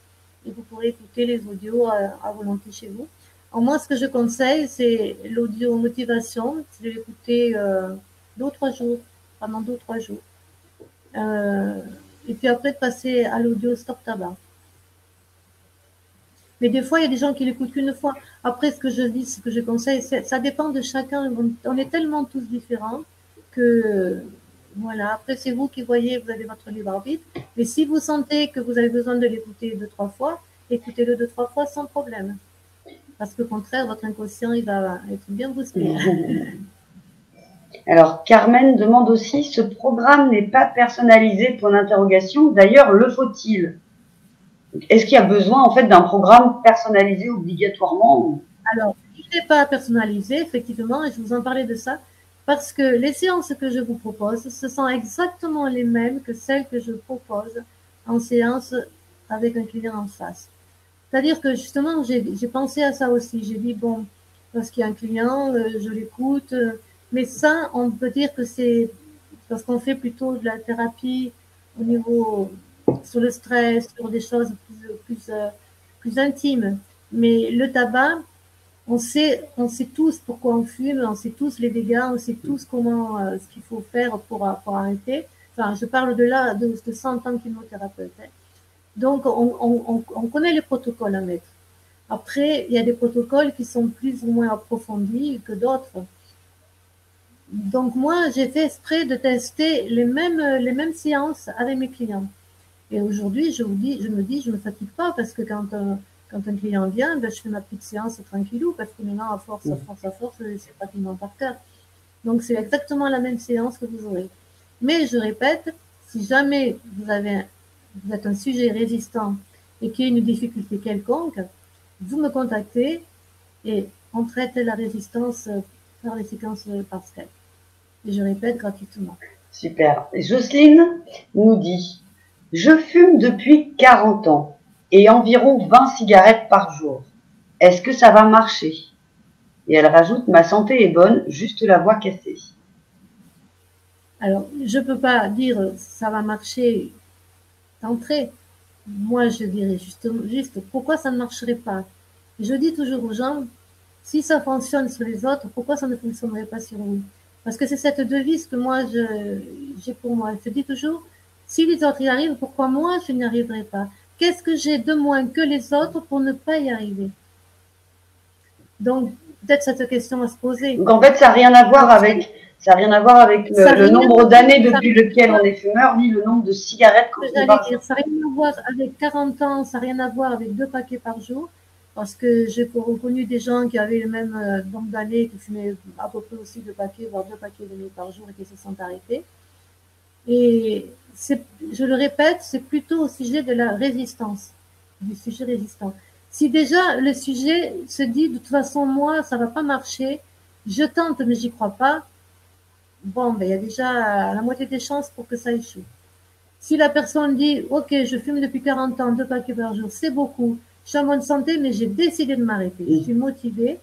et vous pourrez écouter les audios à volonté chez vous. Alors moi, ce que je conseille, c'est l'audio motivation, c'est de l'écouter 2 ou 3 jours, pendant 2 ou 3 jours. Et puis après de passer à l'audio Stop Tabac. Mais des fois, il y a des gens qui l'écoutent qu'une fois. Après, ce que je dis, ce que je conseille, ça dépend de chacun. On est tellement tous différents que, voilà. Après, c'est vous qui voyez, vous avez votre libre arbitre. Mais si vous sentez que vous avez besoin de l'écouter 2, 3 fois, écoutez-le 2, 3 fois sans problème. Parce qu'au contraire, votre inconscient, il va être bien boosté. Alors, Carmen demande aussi, ce programme n'est pas personnalisé pour l'interrogation. D'ailleurs, le faut-il? Est-ce qu'il y a besoin, en fait, d'un programme personnalisé obligatoirement? Alors, il n'est pas personnalisé, effectivement, et je vous en parlais de ça, parce que les séances que je vous propose, ce sont exactement les mêmes que celles que je propose en séance avec un client en face. C'est-à-dire que justement, j'ai pensé à ça aussi. J'ai dit, bon, lorsqu'il y a un client, je l'écoute. Mais ça, on peut dire que c'est parce qu'on fait plutôt de la thérapie au niveau sur le stress, sur des choses plus intimes. Mais le tabac, on sait tous pourquoi on fume, on sait tous les dégâts, on sait tous comment, ce qu'il faut faire pour arrêter. Enfin, je parle de là, de ça en tant qu'hypnothérapeute. Hein. Donc, on connaît les protocoles à mettre. Après, il y a des protocoles qui sont plus ou moins approfondis que d'autres. Donc, moi, j'ai fait exprès de tester les mêmes séances avec mes clients. Et aujourd'hui, je me dis, je ne me fatigue pas parce que quand un client vient, ben, je fais ma petite séance tranquillou parce que maintenant, à force, c'est pratiquement par cœur. Donc, c'est exactement la même séance que vous aurez. Mais je répète, si jamais vous êtes un sujet résistant et qu'il y a une difficulté quelconque, vous me contactez et on traite la résistance par les séquences par Skype. Et je répète gratuitement. Super. Jocelyne nous dit, je fume depuis 40 ans et environ 20 cigarettes par jour. Est-ce que ça va marcher? Et elle rajoute, ma santé est bonne, juste la voix cassée. Alors, je ne peux pas dire ça va marcher d'entrée. Moi, je dirais juste pourquoi ça ne marcherait pas. Je dis toujours aux gens, si ça fonctionne sur les autres, pourquoi ça ne fonctionnerait pas sur vous? Parce que c'est cette devise que moi, j'ai pour moi. Je dis toujours, si les autres y arrivent, pourquoi moi, je n'y arriverai pas? Qu'est-ce que j'ai de moins que les autres pour ne pas y arriver? Donc, peut-être cette question à se poser. Donc en fait, ça n'a rien à voir avec, le nombre d'années depuis lequel on est fumeur, ni le nombre de cigarettes qu'on fume par jour. Ça n'a rien à voir avec 40 ans, ça n'a rien à voir avec 2 paquets par jour, parce que j'ai reconnu des gens qui avaient le même nombre d'années, qui fumaient à peu près aussi 2 paquets, voire 2 paquets et demi par jour et qui se sont arrêtés. Et je le répète, c'est plutôt au sujet de la résistance, du sujet résistant. Si déjà le sujet se dit, de toute façon, moi, ça ne va pas marcher, je tente, mais j'y crois pas, bon, ben, il y a déjà la moitié des chances pour que ça échoue. Si la personne dit, OK, je fume depuis 40 ans, 2 paquets par jour, c'est beaucoup, je suis en bonne santé, mais j'ai décidé de m'arrêter, je suis motivée.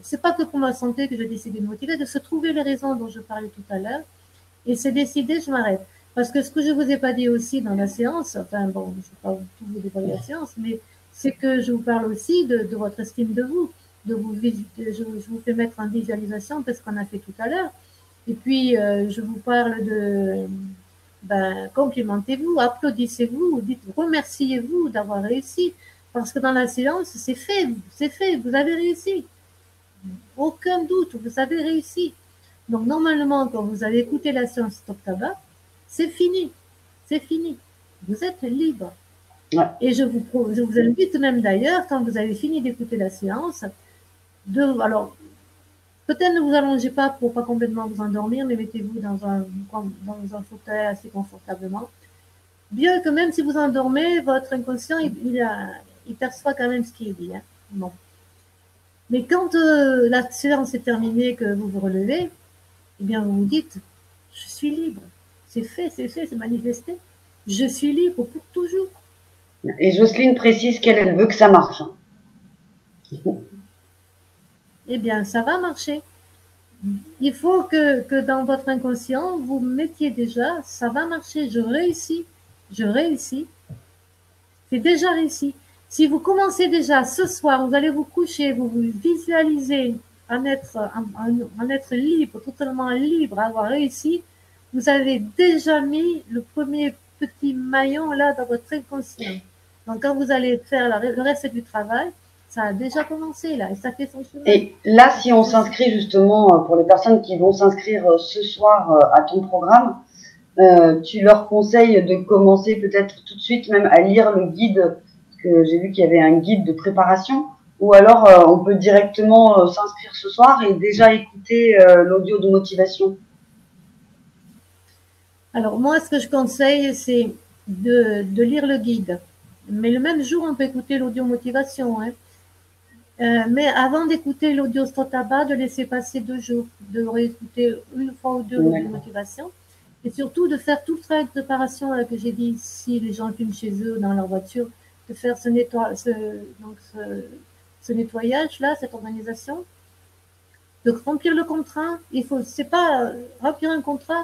C'est pas que pour ma santé que j'ai décidé de me motiver, de se trouver les raisons dont je parlais tout à l'heure, et c'est décidé, je m'arrête. Parce que ce que je vous ai pas dit aussi dans la séance, enfin bon, je ne vais pas tout vous dévoiler la séance, mais c'est que je vous parle aussi de votre estime de vous, je vous fais mettre en visualisation parce qu'on a fait tout à l'heure. Et puis, je vous parle de, ben, complimentez-vous, applaudissez-vous, dites, remerciez-vous d'avoir réussi. Parce que dans la séance, c'est fait, vous avez réussi. Aucun doute, vous avez réussi. Donc, normalement, quand vous avez écouté la séance Stop Tabac, c'est fini. C'est fini. Vous êtes libre. Ouais. Et je vous invite même d'ailleurs, quand vous avez fini d'écouter la séance, alors, peut-être ne vous allongez pas pour pas complètement vous endormir, mais mettez-vous dans un fauteuil assez confortablement. Bien que même si vous endormez, votre inconscient, il perçoit quand même ce qui est dit. Hein. Bon. Mais quand la séance est terminée, que vous vous relevez, eh bien, vous vous dites, je suis libre. C'est fait, c'est manifesté. Je suis libre pour toujours. Et Jocelyne précise qu'elle veut que ça marche. Eh bien, ça va marcher. Il faut que dans votre inconscient, vous mettiez déjà, ça va marcher, je réussis. C'est déjà réussi. Si vous commencez déjà ce soir, vous allez vous coucher, vous vous visualisez en être libre, totalement libre, avoir réussi, vous avez déjà mis le premier petit maillon là dans votre inconscient. Donc quand vous allez faire le reste du travail, ça a déjà commencé là et ça fait son chemin. Et là, si on s'inscrit justement, pour les personnes qui vont s'inscrire ce soir à ton programme, tu leur conseilles de commencer peut-être tout de suite même à lire le guide, parce que j'ai vu qu'il y avait un guide de préparation, ou alors on peut directement s'inscrire ce soir et déjà écouter l'audio de motivation. Alors moi, ce que je conseille, c'est de lire le guide. Mais le même jour, on peut écouter l'audio motivation. Hein. Mais avant d'écouter l'audio Stop Tabac, de laisser passer 2 jours, de réécouter une fois ou deux l'audio motivation. Et surtout de faire tout le travail de préparation que j'ai dit, si les gens fument chez eux, dans leur voiture, de faire ce ce nettoyage-là, cette organisation. Donc, remplir le contrat, c'est pas remplir un contrat,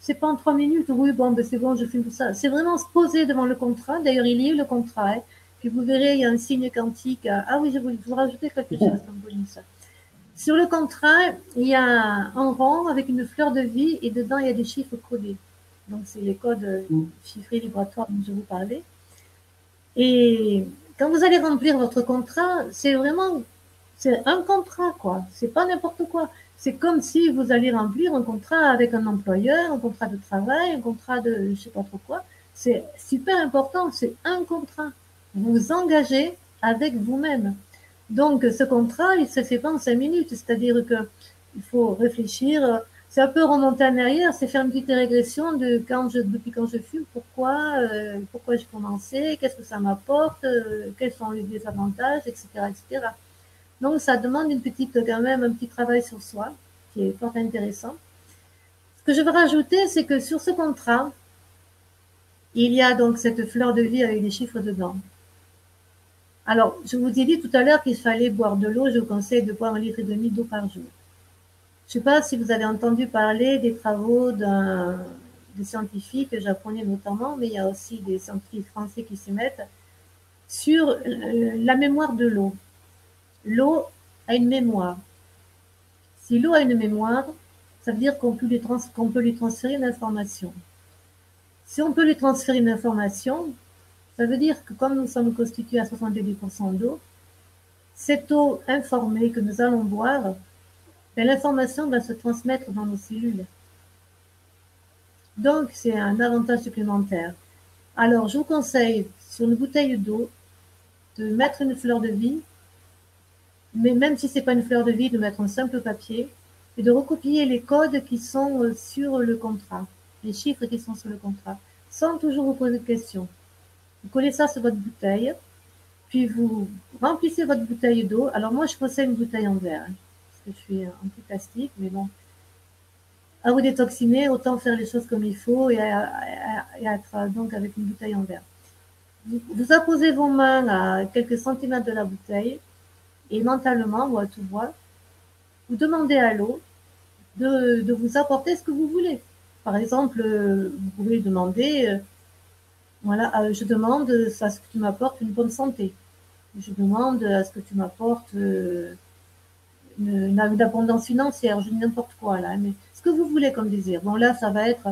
c'est pas en 3 minutes, oui, bon, ben c'est bon, je filme tout ça. C'est vraiment se poser devant le contrat. D'ailleurs, il y a le contrat, hein. Puis vous verrez, il y a un signe quantique. Ah oui, je voulais vous rajouter quelque chose comme bonus. Sur le contrat, il y a un rond avec une fleur de vie et dedans, il y a des chiffres codés. Donc, c'est les codes chiffrés vibratoires dont je vous parlais. Et quand vous allez remplir votre contrat, c'est un contrat, quoi. C'est pas n'importe quoi. C'est comme si vous allez remplir un contrat avec un employeur, un contrat de travail, un contrat de je sais pas trop quoi. C'est super important. C'est un contrat. Vous vous engagez avec vous-même. Donc, ce contrat, il se fait pas en 5 minutes. C'est-à-dire que il faut réfléchir. C'est un peu remonter en arrière, c'est faire une petite régression depuis quand je fume, pourquoi j'ai commencé, qu'est-ce que ça m'apporte, quels sont les désavantages, etc., etc. Donc, ça demande quand même un petit travail sur soi, qui est fort intéressant. Ce que je veux rajouter, c'est que sur ce contrat, il y a donc cette fleur de vie avec des chiffres dedans. Alors, je vous ai dit tout à l'heure qu'il fallait boire de l'eau. Je vous conseille de boire 1,5 litre d'eau par jour. Je ne sais pas si vous avez entendu parler des travaux des scientifiques japonais notamment, mais il y a aussi des scientifiques français qui s'y mettent sur la mémoire de l'eau. L'eau a une mémoire. Si l'eau a une mémoire, ça veut dire qu'on peut lui transférer une information. Si on peut lui transférer une information, ça veut dire que comme nous sommes constitués à 70% d'eau, cette eau informée que nous allons boire, l'information va se transmettre dans nos cellules. Donc, c'est un avantage supplémentaire. Alors, je vous conseille, sur une bouteille d'eau, de mettre une fleur de vie, mais même si ce n'est pas une fleur de vie, de mettre un simple papier et de recopier les codes qui sont sur le contrat, les chiffres qui sont sur le contrat, sans toujours vous poser de questions. Vous collez ça sur votre bouteille, puis vous remplissez votre bouteille d'eau. Alors, moi, je possède une bouteille en verre, parce que je suis anti-plastique, mais bon. À vous détoxiner, autant faire les choses comme il faut et être donc avec une bouteille en verre. Vous apposez vos mains à quelques centimètres de la bouteille et mentalement ou à tout voix, vous demandez à l'eau de vous apporter ce que vous voulez. Par exemple, vous pouvez demander, voilà, je demande à ce que tu m'apportes une bonne santé. Je demande à ce que tu m'apportes une abondance financière, je dis n'importe quoi là, mais ce que vous voulez comme désir. Bon là, ça va être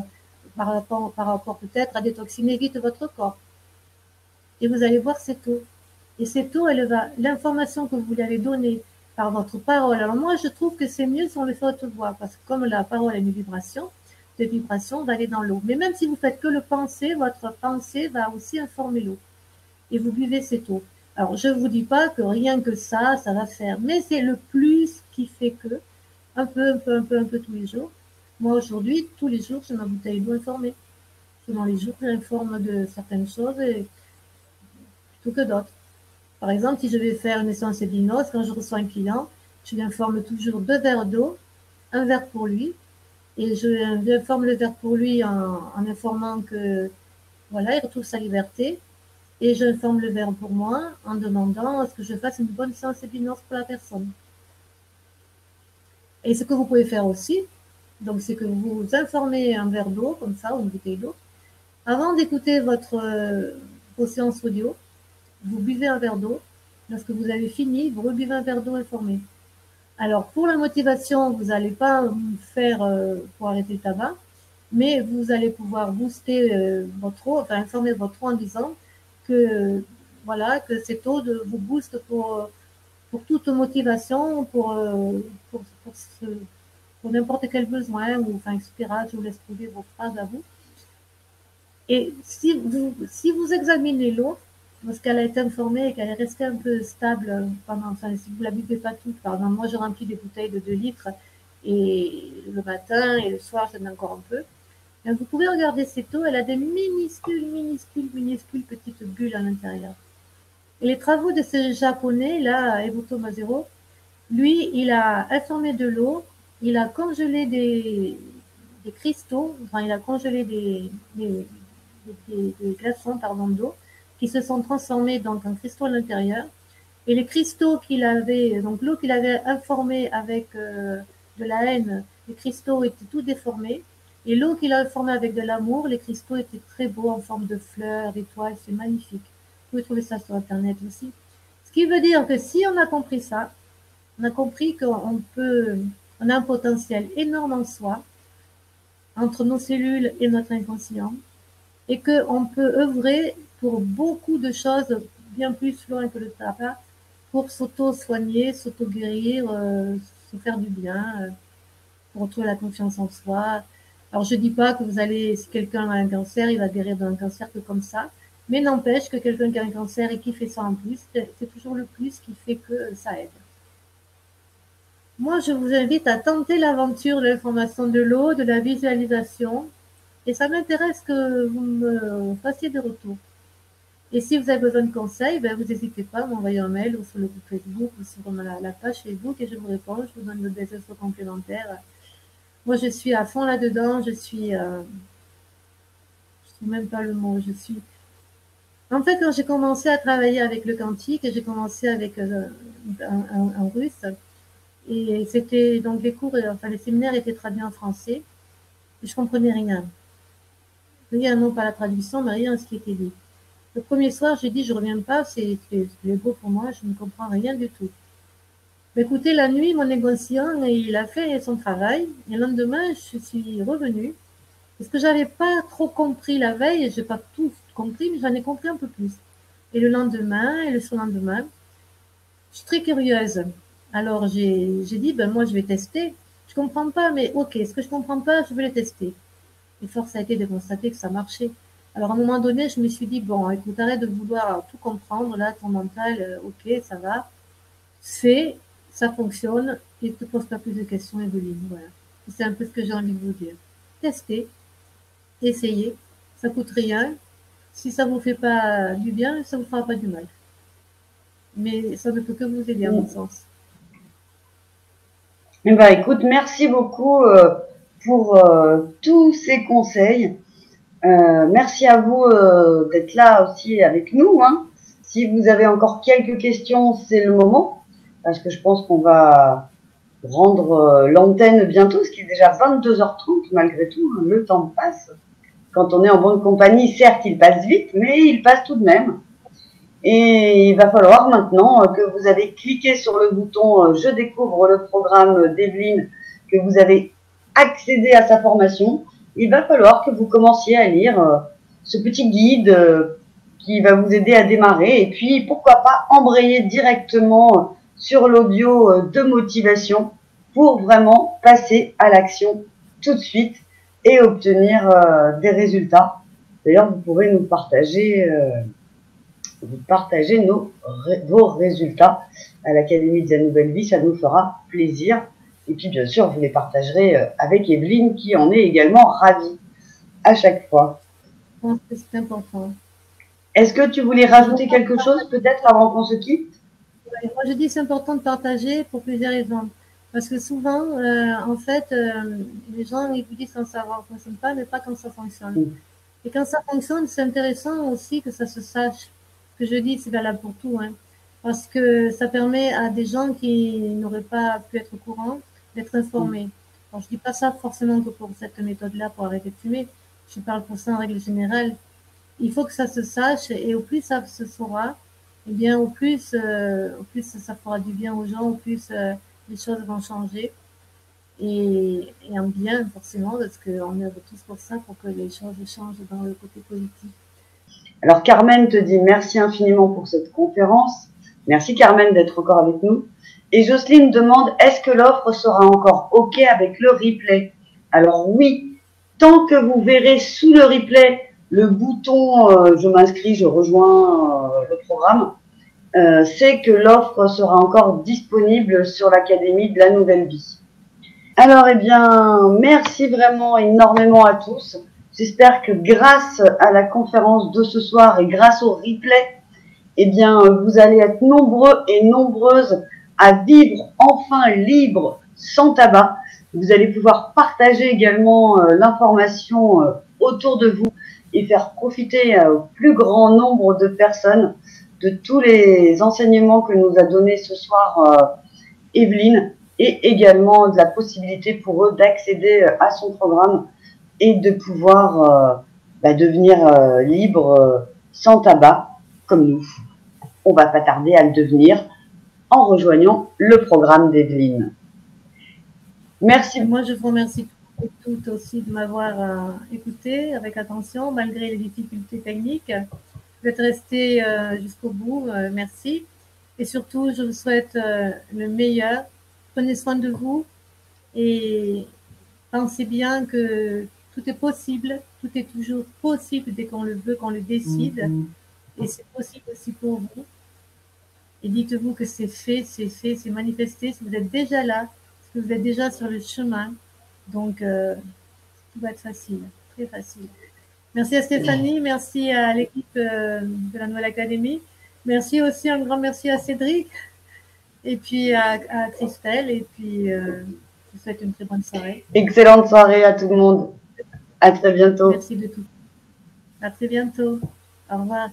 par rapport peut-être à détoxiner vite votre corps. Et vous allez voir cette eau. Et cette eau, l'information que vous lui avez donnée par votre parole. Alors moi, je trouve que c'est mieux si on le fait à haute voix, parce que comme la parole a une vibration, cette vibration va aller dans l'eau. Mais même si vous faites que le penser, votre pensée va aussi informer l'eau. Et vous buvez cette eau. Alors, je ne vous dis pas que rien que ça va faire. Mais c'est le plus qui fait que, un peu tous les jours. Moi, aujourd'hui, tous les jours, j'ai ma bouteille d'eau informée. Selon les jours, j'informe de certaines choses plutôt que d'autres. Par exemple, si je vais faire une séance d'hypnose, quand je reçois un client, je lui informe toujours 2 verres d'eau, un verre pour lui, et je informe le verre pour lui en informant que, voilà, il retrouve sa liberté, et j'informe le verre pour moi en demandant à ce que je fasse une bonne séance d'hypnose pour la personne. Et ce que vous pouvez faire aussi, donc c'est que vous informez un verre d'eau, comme ça, ou une bouteille d'eau, avant d'écouter vos séances audio, vous buvez un verre d'eau. Lorsque vous avez fini, vous rebuvez un verre d'eau informé. Alors, pour la motivation, vous n'allez pas faire pour arrêter le tabac, mais vous allez pouvoir booster votre eau, enfin informer votre eau en disant que, voilà, que cette eau vous booste pour toute motivation, pour n'importe quel besoin, ou enfin, etc. Je vous laisse trouver vos phrases à vous. Et si vous examinez l'eau, parce qu'elle a été informée et qu'elle est restée un peu stable enfin, si vous ne la buvez pas toute, par exemple, moi je remplis des bouteilles de 2 litres et le matin et le soir, j'en ai encore un peu. Donc, vous pouvez regarder cette eau, elle a des minuscules petites bulles à l'intérieur. Et les travaux de ce japonais, là, Ebuto Mazero, lui, il a informé de l'eau, il a congelé des cristaux, enfin, il a congelé des glaçons d'eau qui se sont transformés donc en cristaux à l'intérieur. Et les cristaux qu'il avait, donc l'eau qu'il avait informée avec de la haine, les cristaux étaient tout déformés. Et l'eau qu'il a informée avec de l'amour, les cristaux étaient très beaux en forme de fleurs, d'étoiles, c'est magnifique. Vous pouvez trouver ça sur Internet aussi. Ce qui veut dire que si on a compris ça, on a compris on a un potentiel énorme en soi, entre nos cellules et notre inconscient, et qu'on peut œuvrer pour beaucoup de choses bien plus loin que le tabac, pour s'auto-soigner, s'auto-guérir, se faire du bien, pour retrouver la confiance en soi. Alors je dis pas que vous allez, si quelqu'un a un cancer, il va guérir d'un cancer que comme ça, mais n'empêche que quelqu'un qui a un cancer et qui fait ça en plus, c'est toujours le plus qui fait que ça aide. Moi, je vous invite à tenter l'aventure de l'information de l'eau, de la visualisation, et ça m'intéresse que vous me fassiez des retours. Et si vous avez besoin de conseils, ben, vous n'hésitez pas à m'envoyer un mail ou sur le groupe Facebook ou sur la page Facebook et je vous réponds, je vous donne des infos complémentaires. Moi, je suis à fond là-dedans, je trouve même pas le mot, en fait, quand j'ai commencé à travailler avec le quantique, j'ai commencé avec un russe, et c'était donc les cours, enfin les séminaires étaient traduits en français, et je comprenais rien. Rien, non pas la traduction, mais rien à ce qui était dit. Le premier soir, j'ai dit, je reviens pas, c'est beau pour moi, je ne comprends rien du tout. Mais écoutez, la nuit, mon négociant, il a fait son travail, et le lendemain, je suis revenue, parce que j'avais pas trop compris la veille, j'ai pas tout compris, mais j'en ai compris un peu plus. Et le lendemain, et le surlendemain, je suis très curieuse. Alors, j'ai dit, ben, moi, je vais tester. Je comprends pas, mais ok, ce que je comprends pas, je vais le tester. Et force a été de constater que ça marchait. Alors, à un moment donné, je me suis dit, bon, écoute, arrête de vouloir tout comprendre, là, ton mental, ok, ça va. Fais, ça fonctionne, et ne te pose pas plus de questions, Evelyne. Voilà. C'est un peu ce que j'ai envie de vous dire. Testez, essayez, ça coûte rien. Si ça vous fait pas du bien, ça vous fera pas du mal. Mais ça ne peut que vous aider, à mon sens. Eh ben, écoute, merci beaucoup pour tous ces conseils. Merci à vous d'être là aussi avec nous. Hein. Si vous avez encore quelques questions, c'est le moment, parce que je pense qu'on va rendre l'antenne bientôt, ce qui est déjà 22h30 malgré tout. Hein, le temps passe. Quand on est en bonne compagnie, certes, il passe vite, mais il passe tout de même. Et il va falloir maintenant que vous avez cliqué sur le bouton Je découvre le programme d'Evelyne, que vous avez accédé à sa formation. Il va falloir que vous commenciez à lire ce petit guide qui va vous aider à démarrer. Et puis, pourquoi pas embrayer directement sur l'audio de motivation pour vraiment passer à l'action tout de suite et obtenir des résultats. D'ailleurs, vous pourrez nous partager vos résultats à l'Académie de la Nouvelle Vie, ça nous fera plaisir. Et puis bien sûr, vous les partagerez avec Evelyne qui en est également ravie à chaque fois. C'est important. Est-ce que tu voulais rajouter quelque chose peut-être avant qu'on se quitte? Moi, je dis c'est important de partager pour plusieurs raisons. Parce que souvent, en fait, les gens ils vous disent quand ça ne fonctionne pas, mais pas quand ça fonctionne. Et quand ça fonctionne, c'est intéressant aussi que ça se sache. Ce que je dis, c'est valable pour tout. Hein, parce que ça permet à des gens qui n'auraient pas pu être au courant d'être informés. Alors, je dis pas ça forcément que pour cette méthode-là, pour arrêter de fumer. Je parle pour ça en règle générale. Il faut que ça se sache et au plus ça se saura, eh bien au plus ça fera du bien aux gens, au plus les choses vont changer et en bien forcément parce qu'on œuvre tous pour ça, pour que les choses changent dans le côté positif. Alors Carmen te dit merci infiniment pour cette conférence. Merci Carmen d'être encore avec nous. Et Jocelyne demande est-ce que l'offre sera encore OK avec le replay? Alors oui, tant que vous verrez sous le replay le bouton je m'inscris, je rejoins le programme, c'est que l'offre sera encore disponible sur l'Académie de la Nouvelle Vie. Alors, eh bien, merci vraiment énormément à tous. J'espère que grâce à la conférence de ce soir et grâce au replay, eh bien, vous allez être nombreux et nombreuses à vivre enfin libre, sans tabac. Vous allez pouvoir partager également l'information autour de vous et faire profiter au plus grand nombre de personnes de tous les enseignements que nous a donnés ce soir Evelyne, et également de la possibilité pour eux d'accéder à son programme et de pouvoir devenir libre sans tabac, comme nous. On va pas tarder à le devenir en rejoignant le programme d'Evelyne. Merci. Et moi, je vous remercie toutes aussi de m'avoir écouté avec attention, malgré les difficultés techniques. Vous êtes restés jusqu'au bout. Merci. Et surtout, je vous souhaite le meilleur. Prenez soin de vous et pensez bien que tout est possible. Tout est toujours possible dès qu'on le veut, qu'on le décide. Et c'est possible aussi pour vous. Et dites-vous que c'est fait, c'est manifesté. Si vous êtes déjà là, si vous êtes déjà sur le chemin, donc tout va être facile, très facile. Merci à Stéphanie, merci à l'équipe de la Nouvelle Académie. Merci aussi, un grand merci à Cédric et puis à Christelle. Et puis, je vous souhaite une très bonne soirée. Excellente soirée à tout le monde. À très bientôt. Merci de tout. À très bientôt. Au revoir.